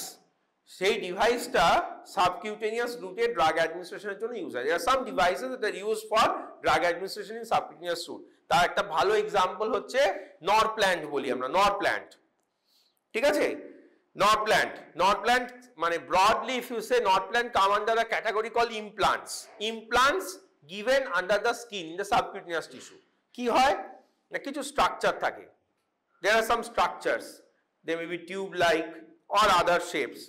সেই ডিভাইসটা সাবকিউটেনিয়াস রুটে ড্রাগ অ্যাডমিনিস্ট্রেশনের জন্য ইউজ হয়। There are some devices that are used for drug administration in subcutaneous route. তার একটা ভালো এক্সাম্পল হচ্ছে নরপ্ল্যান্ট, বলি আমরা নরপ্ল্যান্ট, ঠিক আছে? Norplant মানে broadly if you say Norplant come under a category called implants given under the skin in the subcutaneous tissue. কি হয় না, কিছু স্ট্রাকচার থাকে, there are some structures, they may be tube like or other shapes,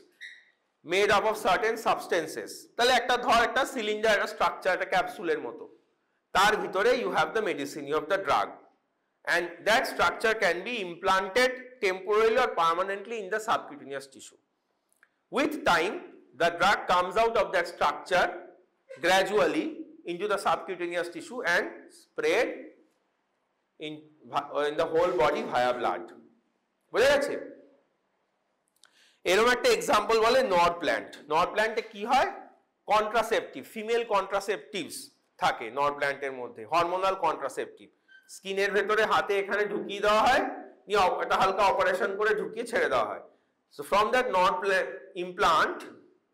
made up of certain substances. তাহলে একটা ধর একটা cylinder, একটা স্ট্রাকচার, একটা ক্যাপসুলের মতো, তার ভিতরে you have the medicine, you have the drug, and that structure can be implanted temporarily or permanently in the subcutaneous tissue. With time, the drug comes out of that structure gradually into the subcutaneous tissue and spread in the whole body via blood. বুঝা গেছে? এরকম একটা example বলে not plant. Not প্ল্যান্টে কি হয়, contraceptive, female contraceptives থাকে not প্ল্যান্টের মধ্যে, হরমোনাল কন্ট্রাসেপটিভ। স্কিনের ভেতরে হাতে এখানে ঢুকিয়ে দেওয়া হয়, নিয়ে একটা হালকা অপারেশন করে ঢুকিয়ে ছেড়ে দেওয়া হয়। So from that knot implant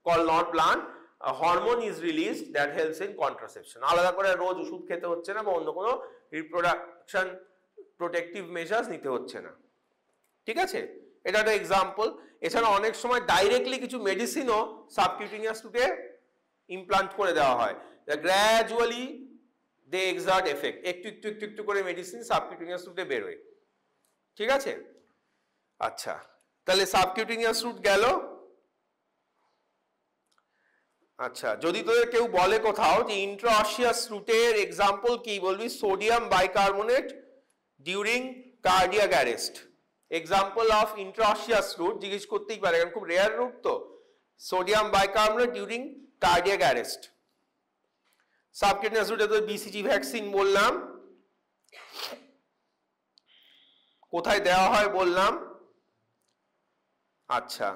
called knot plant, a hormone is released that helps in contraception. আলাদা করে রোজ ওষুধ খেতে হচ্ছে না বা অন্য কোনো রিপ্রোডাকশন প্রোটেক্টিভ মেজার্স নিতে হচ্ছে না। ঠিক আছে, এটা একটা এক্সাম্পল। এছাড়া অনেক সময় ডাইরেক্টলি কিছু মেডিসিনও সাবকিউটেনিয়াস রুটে ইমপ্লান্ট করে দেওয়া হয়, গ্র্যাজুয়ালি দে এক্সার্ট এফেক্ট, একটু একটু একটু একটু করে মেডিসিন সাবকিউটেনিয়াস রুটে বেরোয়। ঠিক আছে, আচ্ছা, তাহলে সাবকিউটেনিয়াস রুট গেল। আচ্ছা, যদি তোদের কেউ বলে কোথাও যে ইন্ট্রাঅসিয়াস রুটের এক্সাম্পল কি, বলবি sodium bicarbonate during cardiac arrest. Example of intraosseous route জিজ্ঞেস করতেই পারে, কারণ খুব রেয়ার রুট তো। Sodium bicarbonate during cardiac arrest. Subcutaneous রুটে তো বিসিজি ভ্যাকসিন বললাম, কোথায় দেওয়া হয় বললাম। আচ্ছা,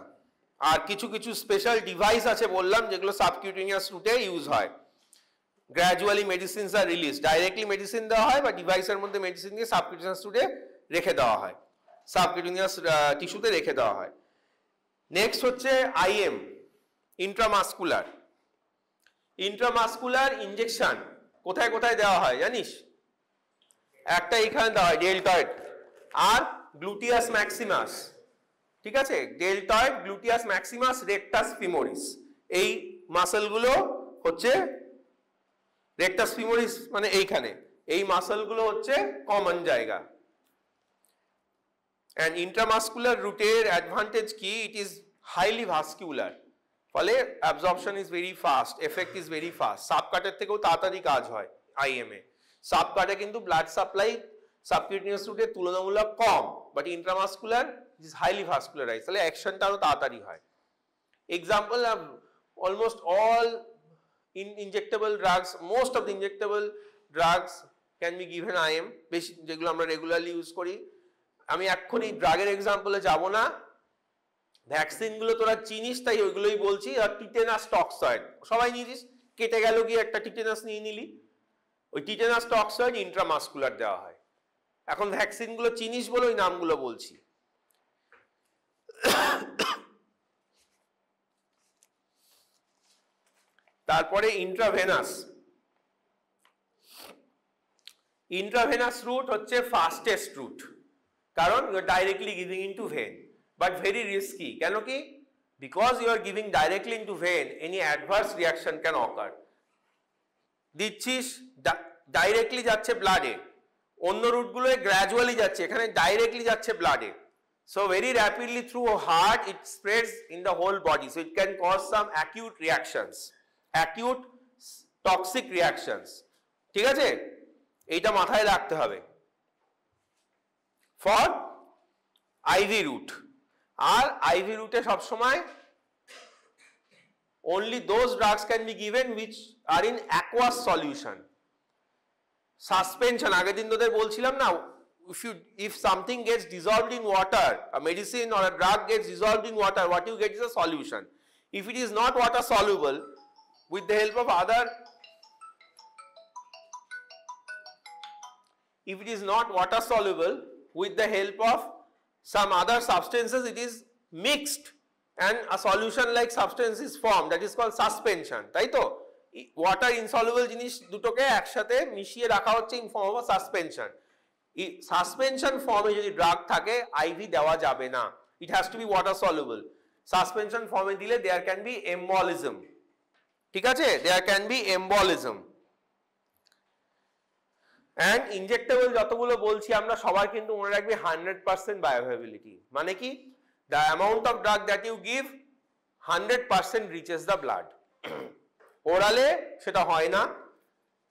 আর কিছু কিছু স্পেশাল ডিভাইস আছে বললাম যেগুলো সাবকিউটেনিয়াস রুটে ইউজ হয়। গ্র্যাজুয়ালি মেডিসিনস আর রিলিজ, ডাইরেক্টলি মেডিসিন দেওয়া হয় বা ডিভাইসের মধ্যে মেডিসিন দিয়ে সাবকিউটেনিয়াস রুটে রেখে দেওয়া হয়, সাবকিউটেনিয়াস টিস্যুতে রেখে দেওয়া হয়। নেক্সট হচ্ছে আইএম, ইন্ট্রামাসকুলার। ইন্ট্রামাসকুলার ইনজেকশন কোথায় কোথায় দেওয়া হয় জানিস? একটা এখানে দেওয়া হয়, ডেল্টয়েড আর গ্লুটিয়াস ম্যাক্সিমাস। ঠিক আছে, deltoid, gluteus Maximus, rectus femoris, এই মাসলগুলো হচ্ছে রেকটাস ফিমোরিস মানে এইখানে, এই মাসলগুলো হচ্ছে কমন জায়গা। and intramuscular রুটের অ্যাডভান্টেজ কি, ইট ইজ হাইলি ভাস্কুলার, ফলে absorption is very fast, effect is very fast. সাবকাটের থেকেও তাড়াতাড়ি কাজ হয় আইএম এ। সাবকাটে কিন্তু ব্লাড সাপ্লাই সাবকিউটেনিয়াস রুটের তুলনামূলক কম, but intramuscular is highly vascularise, তাহলে অ্যাকশনটা আরো তাড়াতাড়ি হয়। Example, almost all injectable drugs, most of the injectable drugs can be given IM, বেশি যেগুলো আমরা রেগুলারলি ইউজ করি। আমি এক্ষুনি ড্রাগের এক্সাম্পলে যাব না, ভ্যাকসিন গুলো তোরা চিনিস তাই ওইগুলোই বলছি। আর টিটেনাস টক্সয়েড সবাই নিয়েছিস, কেটে গেল গিয়ে একটা টিটেনাস নিয়ে নিলি, ওই টিটেনাস টক্সয়েড ইন্ট্রামাসকুলার দেওয়া হয়। এখন ভ্যাকসিন গুলো চিনিস বলে ওই নামগুলো বলছি। তারপরে ইন্ট্রাভেনাস। ইন্ট্রাভেনাস রুট হচ্ছে ফাস্টেস্ট রুট, কারণ you are directly giving into vein, but very risky. কেন কি? Because you are giving directly into vein, any adverse reaction can occur. দিচ্ছিস ডাইরেক্টলি যাচ্ছে ব্লাডে, অন্য রুটগুলোয় গ্র্যাজুয়ালি যাচ্ছে, এখানে ডাইরেক্টলি যাচ্ছে ব্লাডে। So very rapidly through a heart it spreads in the whole body, so it can cause some acute reactions, acute toxic reactions. ঠিক আছে, এইটা মাথায় রাখতে হবে ফর আইভি রুট। আর আইভি রুটে সবসময় only those drugs can be given which are in aqueous solution. Suspension, আগের দিন তোদের বলছিলাম না, if something gets dissolved in water, a medicine or a drug gets dissolved in water, what you get is a solution. If it is not water soluble, with the help of other, if it is not water soluble, with the help of some other substances, it is mixed and a solution like substance is formed, that is called suspension. তাই তো, water insoluble জিনিস দুটোকে একসাথে মিশিয়ে রাখা হচ্ছে in form of suspension. Suspension ফর্মে যদি ড্রাগ থাকে আইভি দেওয়া যাবে না, it has to be water soluble. Suspension ফর্মে দিলে দেয়ার ক্যান বি এম্বলিজম। ঠিক আছে, there can be embolism. And injectable যতগুলো বলছি আমরা সবার কিন্তু মনে রাখবে 100% বায়োঅ্যাভেবিলিটি। মানে কি? The amount of drug that you give 100% reaches the blood. ওরালে সেটা হয় না,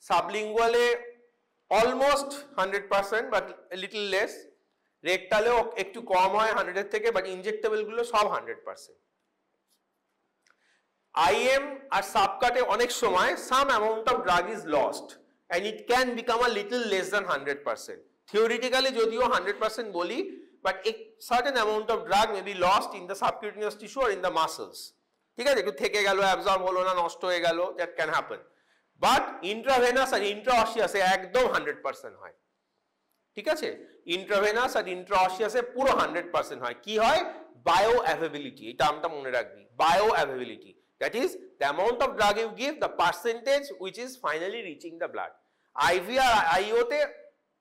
সাবলিঙ্গুয়ালে অলমোস্ট 100% বাট লিটল লেস, রেকটালেও একটু কম হয় 100 এর থেকে, বাট ইনজেক্টেবল গুলো সব 100%। IM আর সাবকাটে অনেক সময় some amount of drug is lost and it can become a little less than 100%. Theoretically যদিও 100% বলি, but a certain amount of drug may be lost in the subcutaneous tissue or in the muscles. ঠিক আছে, একটু থেকে গেল, absorb হলো না, নষ্ট হয়ে গেল, that can happen. But intravenous R intraosseous একদম 100% হয়। ঠিক আছে, ইন্ট্রাভেনাস আর ইন্ট্রাঅসিয়াসে পুরো 100% হয়। কি হয়? বায়ো অ্যাভেবিলিটি, এই টার্মটা মনে রাখবি, bioavailability, that is the amount of drug you give, the percentage which is finally reaching the blood. IV আর আইওতে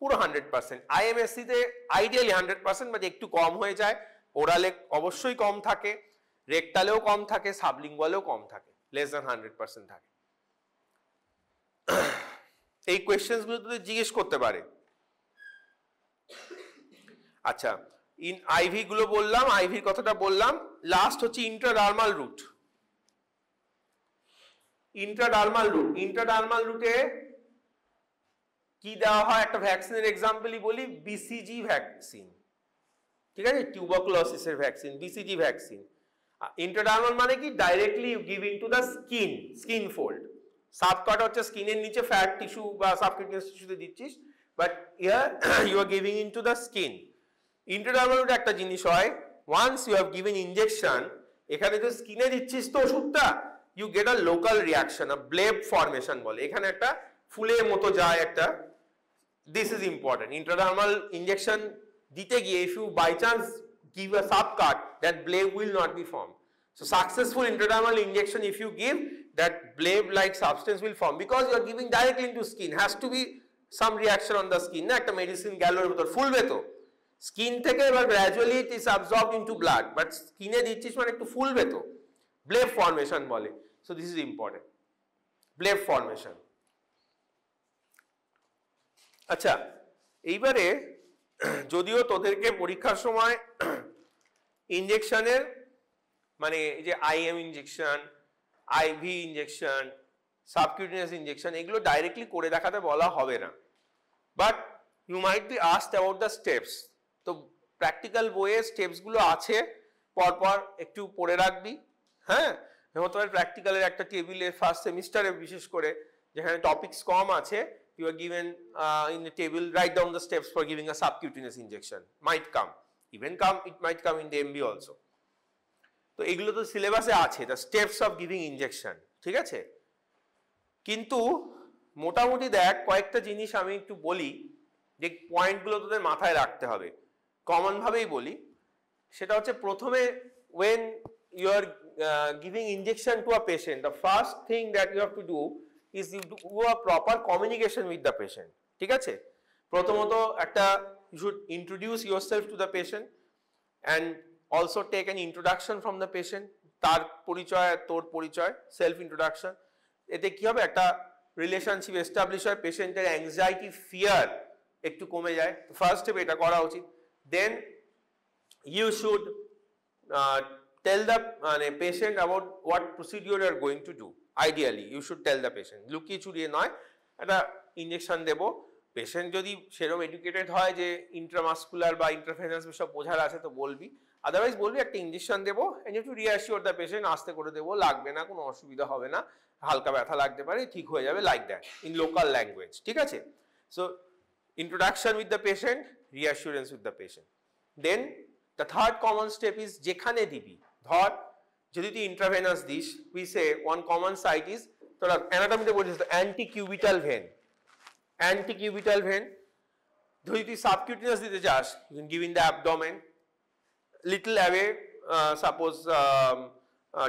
পুরো 100%, IMSC তে আইডিয়ালি 100%, বাট একটু কম হয়ে যায়, ওরালে অবশ্যই কম থাকে, রেকটালেও কম থাকে, সাবলিঙ্গুয়ালেও কম থাকে, লেস দ্যান 100% থাকে। এই কোয়েশ্চেনস গুলো তুই জিজ্ঞেস করতে পারে। আচ্ছা, আইভি গুলো বললাম, আইভির কথাটা বললাম। লাস্ট হচ্ছে intradermal route. Intradermal route, intradermal রুটে কি দেওয়া হয়? একটা ভ্যাকসিনের এক্সাম্পলই বলি, বিসিজি ভ্যাকসিন। ঠিক আছে, টিউবারকুলোসিসের ভ্যাকসিন, বিসিজি ভ্যাকসিন। ইন্ট্রাডার্মাল মানে কি? Directly you give into the skin, skin fold. Subcut হচ্ছে স্কিনের নিচে ফ্যাট টিস্যু বা সাবকিউটেনিয়াস টিস্যুতে দিচ্ছিস, but here you are giving into the skin. Intradermal রুটে একটা জিনিস হয়, once you have given injection, এখানে তো স্কিনে দিচ্ছিস তো ওষুধটা, you get a local reaction, a bleb formation বলে, এখানে একটা ফুলের মতো যায় একটা। This is important. Intradermal injection দিতে গিয়ে if you by chance give a subcut, that bleb will not be formed. So successful intradermal injection, if you give, that bleb like substance will form, because you are giving directly into skin, has to be some reaction on the skin, na ekta medicine gelo er bhitor fulbe to skin theke, ebar gradually it is absorbed into blood, but skin e dicchis mane ekটু ফুলবে তো, bleb formation bole। So this is important, bleb formation। আচ্ছা, এইবারে যদিও তোদেরকে পরীক্ষার সময় ইনজেকশনের মানে এই যে IM injection, IV injection, subcutaneous injection, এগুলো ডাইরেক্টলি করে দেখাতে বলা হবে না, but you might be asked about the steps. তো প্র্যাকটিক্যাল বইয়ে স্টেপস গুলো আছে, পরপর একটু পড়ে রাখবি। হ্যাঁ, তোমার প্র্যাকটিক্যালের একটা টেবিলে ফার্স্ট সেমিস্টারে বিশেষ করে যেখানে টপিকস কম আছে, you are given in the table, write down the steps for giving a subcutaneous injection, might come, it might come in the MB also। তো এগুলো তো সিলেবাসে আছে, the steps of giving injection, ঠিক আছে। কিন্তু মোটামুটি দেখ, কয়েকটা জিনিস আমি একটু বলি যে পয়েন্টগুলো তোদের মাথায় রাখতে হবে, কমন ভাবেই বলি। সেটা হচ্ছে প্রথমে when you are giving injection to a patient, the first thing that you have to do is you do a proper communication with the patient। ঠিক আছে, প্রথমত একটা you should introduce yourself to the patient and also take an introduction from the patient, তার পরিচয় তোর পরিচয়, self introduction. এতে কি হবে? একটা রিলেশনশিপ এস্টাবলিশ হয়, পেশেন্টের অ্যাংজাইটি, ফিয়ার একটু কমে যায়। ফার্স্ট স্টেপ এটা করা উচিত। Then you should tell the patient about what procedure you are going to do. Ideally you should tell the patient, লুকিয়ে চুরিয়ে নয়, একটা ইনজেকশন দেবো। পেশেন্ট যদি সেরকম এডুকেটেড হয় যে ইন্ট্রামাসকুলার বা ইন্ট্রাভেনাস সব বোঝার আছে তো বলবি, আদারওয়াইজ বলবি একটা ইনজেকশন দেবো, and you to reassure the patient, আস্তে করে দেবো, লাগবে না, কোনো অসুবিধা হবে না, হালকা ব্যথা লাগতে পারে, ঠিক হয়ে যাবে, like that, in local language. ঠিক আছে, so introduction with the patient, reassurance with the patient. Then the third common step is, যেখানে দিবি, ধর যদি তুই ইন্ট্রাভেনাস দিস, we say one common site is, তোরা অ্যানাটমিতে বলছিস তো অ্যান্টিকিউবিটাল ভেন, অ্যান্টিকিউবিটাল ভেন। যদি তুই সাবকিউটেনিয়াস দিতে চাস, you can give in the abdomen, little away, suppose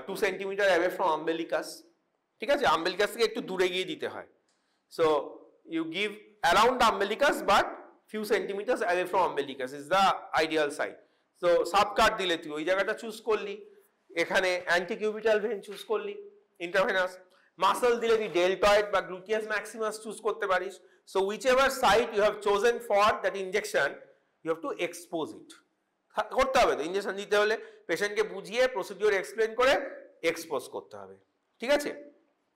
2 centimetre away from umbilicus. ঠিক আছে, আম্বেলিকাস থেকে একটু দূরে গিয়ে দিতে হয়। So you give around umbilicus but few centimeters away from umbilicus is the ideal site. So subcut দিলে তুই ওই জায়গাটা চুজ করলি, এখানে অ্যান্টিকিউবিটাল ভেন চুজ করলি, ইন্ট্রাভেনাস। মাসল দিলে তুই ডেলটয়েড বা গ্লুটিয়াস ম্যাক্সিমাস চুজ করতে পারিস। So whichever site you have chosen for that injection, you have to expose it, করতে হবে তো। ইনজেকশন দিতে হলে পেশেন্টকে বুঝিয়ে প্রসিডিওর এক্সপ্লেন করে এক্সপোজ করতে হবে, ঠিক আছে,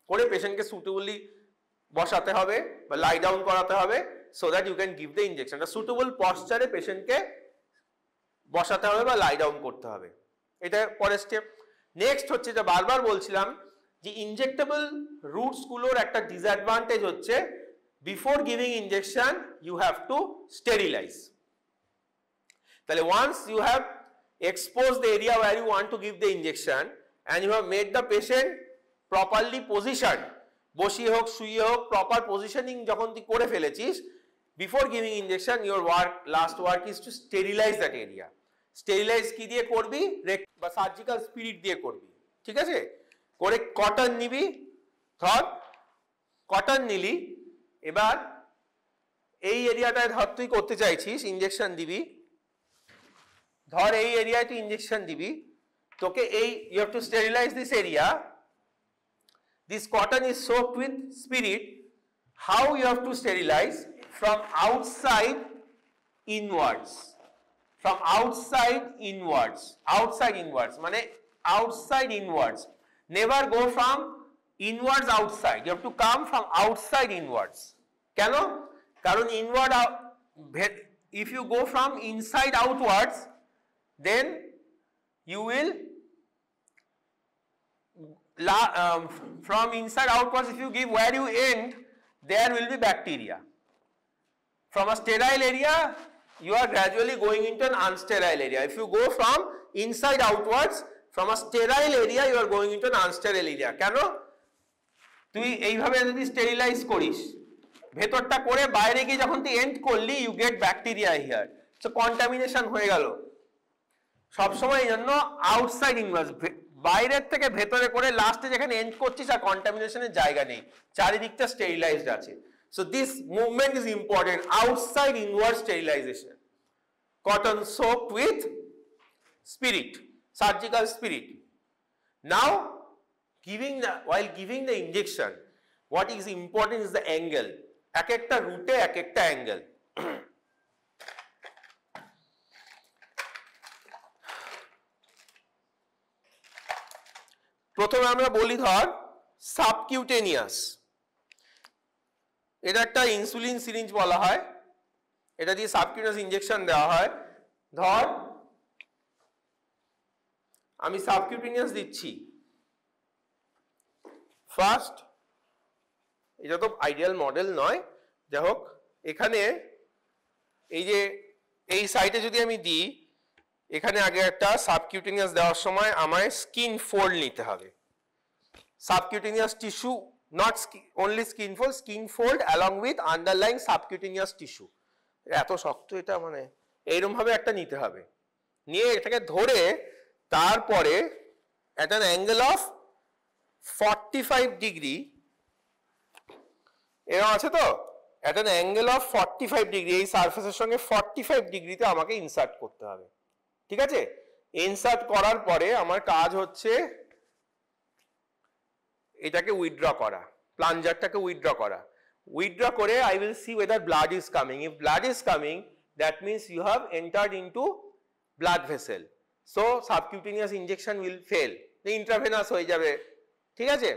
করে পেশেন্টকে সুটেবলি বসাতে হবে বা লাই ডাউন করাতে হবে, so that you can give the injection. Suitable পশ্চারে পেশেন্টকে বসাতে হবে বা লাই ডাউন করতে হবে, এটা পরের স্টেপ। নেক্সট হচ্ছে যে বারবার বলছিলাম যে ইনজেক্টেবল রুটস গুলোর একটা ডিসঅ্যাডভান্টেজ হচ্ছে before giving injection you have to sterilise. তাহলে once you have exposed the area where you want to give the injection and you have made the patient properly positioned, বসিয়ে হোক শুয়ে হোক proper positioning যখন তুই করে ফেলেছিস, before giving injection your last work is to sterilise that area. Sterilise কি দিয়ে করবি? বা সার্জিক্যাল স্পিরিট দিয়ে করবি, ঠিক আছে, করে কটন নিবি, ধর কটন নিলি, এবার এই এরিয়াটায় ধর তুই করতে চাইছিস ইনজেকশন দিবি, ধর এই এরিয়ায় তুই ইনজেকশন দিবি, তোকে এই you have to sterilise this area, this cotton is soaked with spirit. How you have to sterilise? From outside inwards, from outside inwards, outside inwards মানে outside inwards, never go from inwards outside, you have to come from outside inwards. কেন? কারণ inward, if you go from inside outwards, then you will from inside outwards, if you give where you end, there will be bacteria. From a sterile area you are gradually going into an unsterile area. If you go from inside outwards, from a sterile area you are going into an unsterile area. কেন? তুই এইভাবে যদি sterilise করিস, ভেতরটা করে বাইরে গিয়ে যখন তুই এন্ড করলি, you get bacteria here, so contamination হয়ে গেল। সবসময় এই জন্য আউটসাইড ইনওয়ার্ডস, বাইরের থেকে ভেতরে করে লাস্টে যেখানে এন্ড করছিস আর কন্টামিনেশনের জায়গা নেই, চারিদিকটা স্টেরিলাইজড আছে। So this movement is important, outside inward sterilisation, cotton soaked with spirit, surgical spirit. Now while giving the injection, what is important is the angle. এক একটা রুটে এক একটা অ্যাঙ্গেল। প্রথমে আমরা বলি ধর সাবকিউটেনিয়াস, এটা একটা ইনসুলিন সিরিঞ্জ বলা হয়, এটা দিয়ে সাবকিউটেনিয়াস ইনজেকশন দেওয়া হয়। ধর আমি সাবকিউটেনিয়াস দিচ্ছি, ফার্স্ট, এটা তো আইডিয়াল মডেল নয়, যাই হোক, এখানে এই যে এই সাইডে যদি আমি দিই, এখানে আগে একটা সাবকিউটেনিয়াস দেওয়ার সময় আমায় স্কিন ফোল্ড নিতে হবে। Subcutaneous tissue, not only skin fold, skin fold along with underlying subcutaneous tissue. এত শক্ত এটা, মানে এইরকম ভাবে একটা নিতে হবে, নিয়ে এটাকে ধরে তারপরে at an angle of 45 degree, এরকম আছে তো, at an angle of 45 degree, এই সারফেসের সঙ্গে 45 ডিগ্রিতে আমাকে ইনসার্ট করতে হবে, ঠিক আছে। ইনসার্ট করার পরে আমার কাজ হচ্ছে এটাকে উইথড্র করা, প্লাঞ্জারটাকে উইথড্র করা। উইথড্র করে I will see whether blood is coming. If blood is coming, that means you have entered into blood vessel. So subcutaneous injection will fail. Intravenous হয়ে যাবে, ঠিক আছে,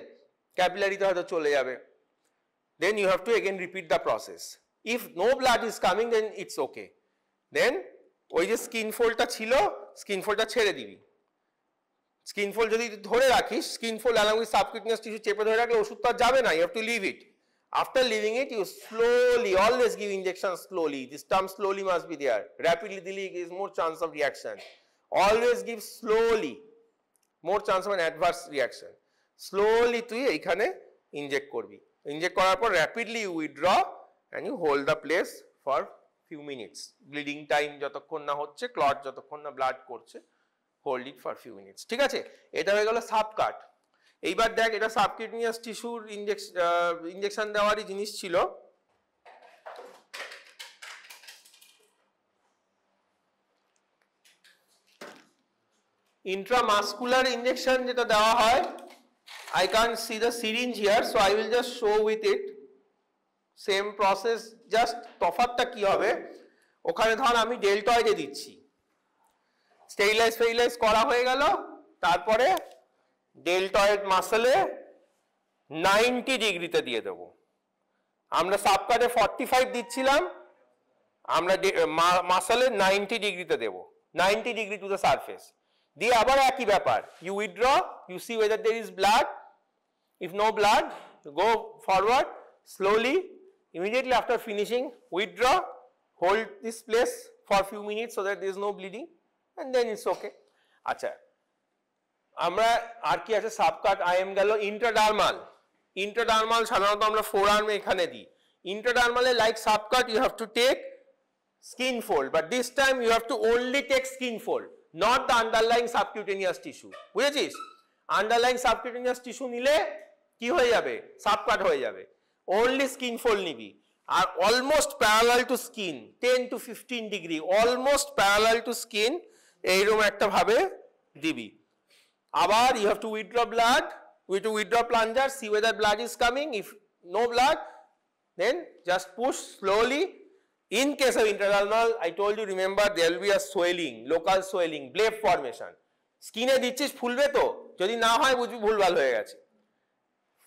ক্যাপিলারিতে হয়তো চলে যাবে। Then you have to again repeat the process. If no blood is coming, then it's okay. Then ওই যে skin ফোল্ডটা ছিল, স্কিন ফোল্ডটা ছেড়ে দিবি। স্কিন ফোল্ড যদি ধরে রাখিস, skin fold along with subcutaneous tissue চেপে ধরে রাখলে ওষুধ তো আর যাবে না, you have to leave it. After leaving it, you slowly, always give injection slowly. This term slowly must be there. Rapidly dili is more chance of reaction. Always give slowly, more chance of an adverse reaction. Slowly তুই এইখানে inject করবি, inject করার পর rapidly you withdraw and you hold the place for few minutes. Bleeding time যতক্ষণ না হচ্ছে, clot যতক্ষণ না ব্লাড করছে, hold it for few minutes, ঠিক আছে। এটা হয়ে গেল সাবকাট। এইবার দেখ, এটা সাবকিউটেনিয়াস টিস্যুর ইনজেকশন দেওয়ারই জিনিস ছিল। ইন্ট্রামাসকুলার ইনজেকশন যেটা দেওয়া হয়, I can't see the syringe here, so I will just show with it. Same process, just তফাৎটা কি হবে, ওখানে ধর আমি ডেলটয়েডে দিচ্ছি, স্টেরিলাইজ ফেরিলাইজ করা হয়ে গেল, তারপরে ডেলটয়েড মাসলে 90 ডিগ্রিতে দিয়ে দেবো। আমরা সাবকাটে 45 দিচ্ছিলাম, আমরা মাসলে 90 ডিগ্রিতে দেবো, 90 ডিগ্রি টু দ্য সারফেস দিয়ে আবার একই ব্যাপার, you withdraw, you see whether there is blood, if no blood go forward slowly, immediately after finishing withdraw, hold this place for a few minutes so that there is no bleeding and then it's okay. আচ্ছা আমরা আর কি আছে, subcut IM গেল। Intradermal, intradermal সাধারণত আমরা ফোরআর্মে এখানে দিই। ইন্ট্রাডার্মালে like subcut you have to take skin fold, but this time you have to only take skin fold, not the underlying subcutaneous tissue, বুঝেছিস? আন্ডারলাইং সাবকিউটেনিয়াস টিস্যু নিলে কি হয়ে যাবে, সাবকাট হয়ে যাবে, অনলি স্কিন ফোল্ড নিবি। আর almost parallel to skin 10 to 15 degree, almost parallel to skin এইরকম একটা ভাবে দিবি। আবার you have to withdraw blood, with withdraw plunger, see whether blood is coming, if no blood then just push slowly. In case of intradermal, I told you, remember there will be a swelling, local swelling, bleb formation. স্কিনে দিচ্ছিস ফুলবে তো, যদি না হয় বুঝবি ভুলভাল হয়ে গেছে।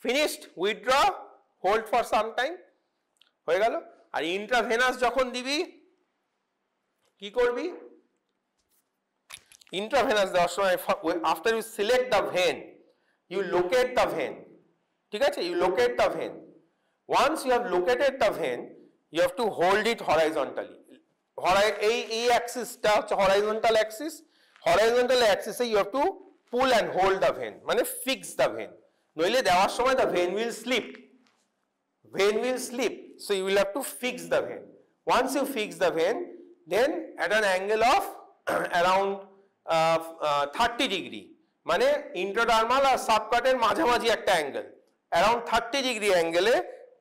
Finished, withdraw, hold for some time, হয়ে গেল। আর ইন্ট্রাভেনাস যখন দিবি কি করবি, ইন্ট্রাভেনাস দেওয়ার সময় after you select the vein, you locate the vein, ঠিক আছে, you locate the vein. Once you have located the vein, you have to hold it horizontally. এই অ্যাক্সিসটা হচ্ছে হরাইজন্টাল অ্যাক্সিস, হরাইজন্টাল অ্যাক্সিসে you have to pull and hold the vein, মানে fix the vein, নইলে দেওয়ার সময় the vein will slip, vein will slip, so you will have to fix the vein. Once you fix the vein, then at an angle of around 30 degree, মানে intradermal আর সাবকাটের মাঝামাঝি একটা angle, around 30 degree অ্যাঙ্গেলে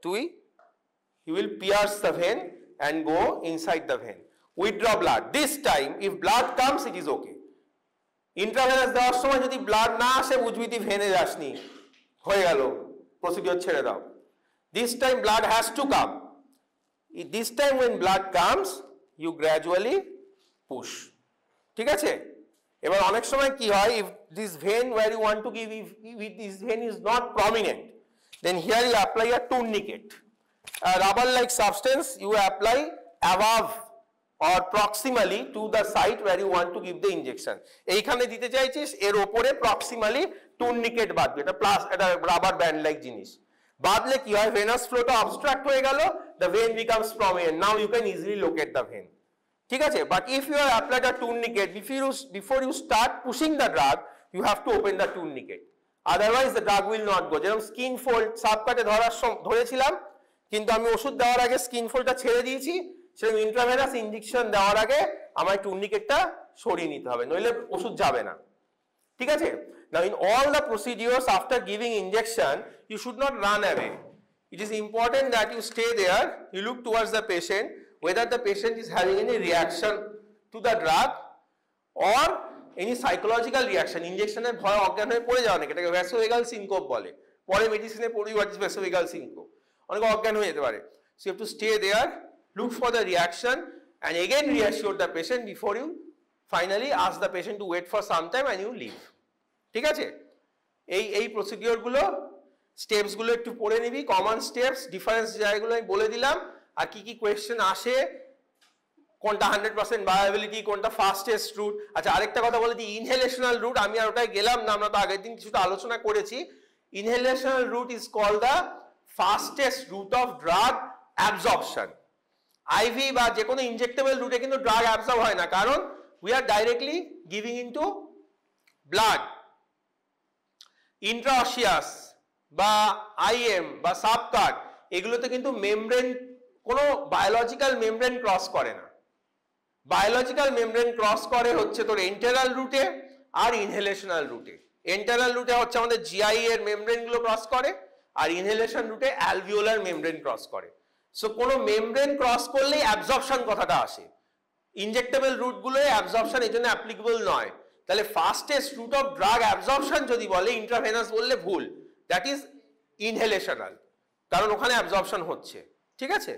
তুই you will pierce the vein and go inside the vein. Withdraw blood. This time if blood comes it is okay. Intravenous দেওয়ার সময় যদি blood না আসে বুঝবি তুই ভেনে যাসনি, হয়ে গেল, প্রসিডিওর ছেড়ে দাও। This time blood has to come. This time when blood comes you gradually push. ঠিক আছে? এবার অনেক সময় কি হয়, if this vein where you want to give, if this vein is not prominent, then here you apply a tourniquet. A rubber-like substance you apply above or proximally to the site where you want to give the injection. এইখানে দিতে চাইছিস, এর উপরে proximally tourniquet বাঁধবে, এটা plus এটা rubber band like জিনিস। বাঁধলে কি হয়, ভেনাস ফ্লোটা অবস্ট্রাক্ট হয়ে গেল, the vein becomes prominent, now you can easily locate the vein. ঠিক আছে, but if you have applied a tourniquet before you start pushing the drug, you have to open the tourniquet, otherwise the drug will not go. যেরকম skin fold সাবকাটে ধরেছিলাম, কিন্তু আমি ওষুধ দেওয়ার আগে skin ফোল্ডটা ছেড়ে দিয়েছি, সেরকম ইন্ট্রাভেনাস ইনজেকশন দেওয়ার আগে আমার টুর্নিকেটটা সরিয়ে নিতে হবে, নইলে ওষুধ যাবে না। ঠিক আছে? Now in all the procedures after giving injection, you should not run away. It is important that you stay there, you look towards the patient, whether the patient is having any reaction to the drug or any psychological reaction. ইনজেকশনের ভয় অজ্ঞান হয়ে পড়ে যাওয়া নাকি, এটাকে ভ্যাসোভেগাল syncope বলে, পরে মেডিসিনে পড়ি হোয়াট ইজ ভ্যাসোভেগাল সিনকোপ, অনেক অজ্ঞান হয়ে যেতে পারে। So you have to stay there, look for the reaction and again reassure the patient before you finally ask the patient to wait for some time and you leave. ঠিক আছে? এই procedure গুলো, steps গুলো একটু পড়ে নিবি, common steps, difference জায়গাগুলো আমি বলে দিলাম, আর কি কি কোয়েশ্চেন আসে, কোনটা 100% ভায়াবিলিটি, কোনটা ফাস্টেস্ট রুট। আচ্ছা আরেকটা কথা বলে দিই, ইনহেলেশনাল রুট, আমি আর ওটাই গেলাম না, আমরা তো আগের দিন কিছুটা আলোচনা করেছি। Inhalational route is called the fastest route of drug absorption. IV বা যে কোনো ইনজেক্টেবল রুটে কিন্তু ড্রাগ অ্যাবসর্ব হয় না, কারণ we are directly giving into blood. ইন্ট্রাঅসিয়াস বা আইএম বা সাবকাট এগুলোতে কিন্তু মেমব্রেন, কোনো বায়োলজিক্যাল মেমব্রেন ক্রস করে না। বায়োলজিক্যাল মেমব্রেন ক্রস করে হচ্ছে তোর এন্টেরাল রুটে আর ইনহেলেশনাল রুটে। এন্টেরাল রুটে হচ্ছে আমাদের জিআই এর মেমব্রেন গুলো ক্রস করে, আর ইনহেলেশন রুটে অ্যালভিওলার মেমব্রেন ক্রস করে। সো কোনো মেমব্রেন ক্রস করলেই অ্যাবজর্পশন কথাটা আসে, ইনজেক্টেবল রুট গুলোয় অ্যাবজর্পশন এই জন্য অ্যাপ্লিকেবল নয়। তাহলে fastest route of drug absorption যদি বলে, ইন্ট্রাভেনাস বললে ভুল, দ্যাট ইজ ইনহেলেশনাল, কারণ ওখানে অ্যাবজর্পশন হচ্ছে। ঠিক আছে?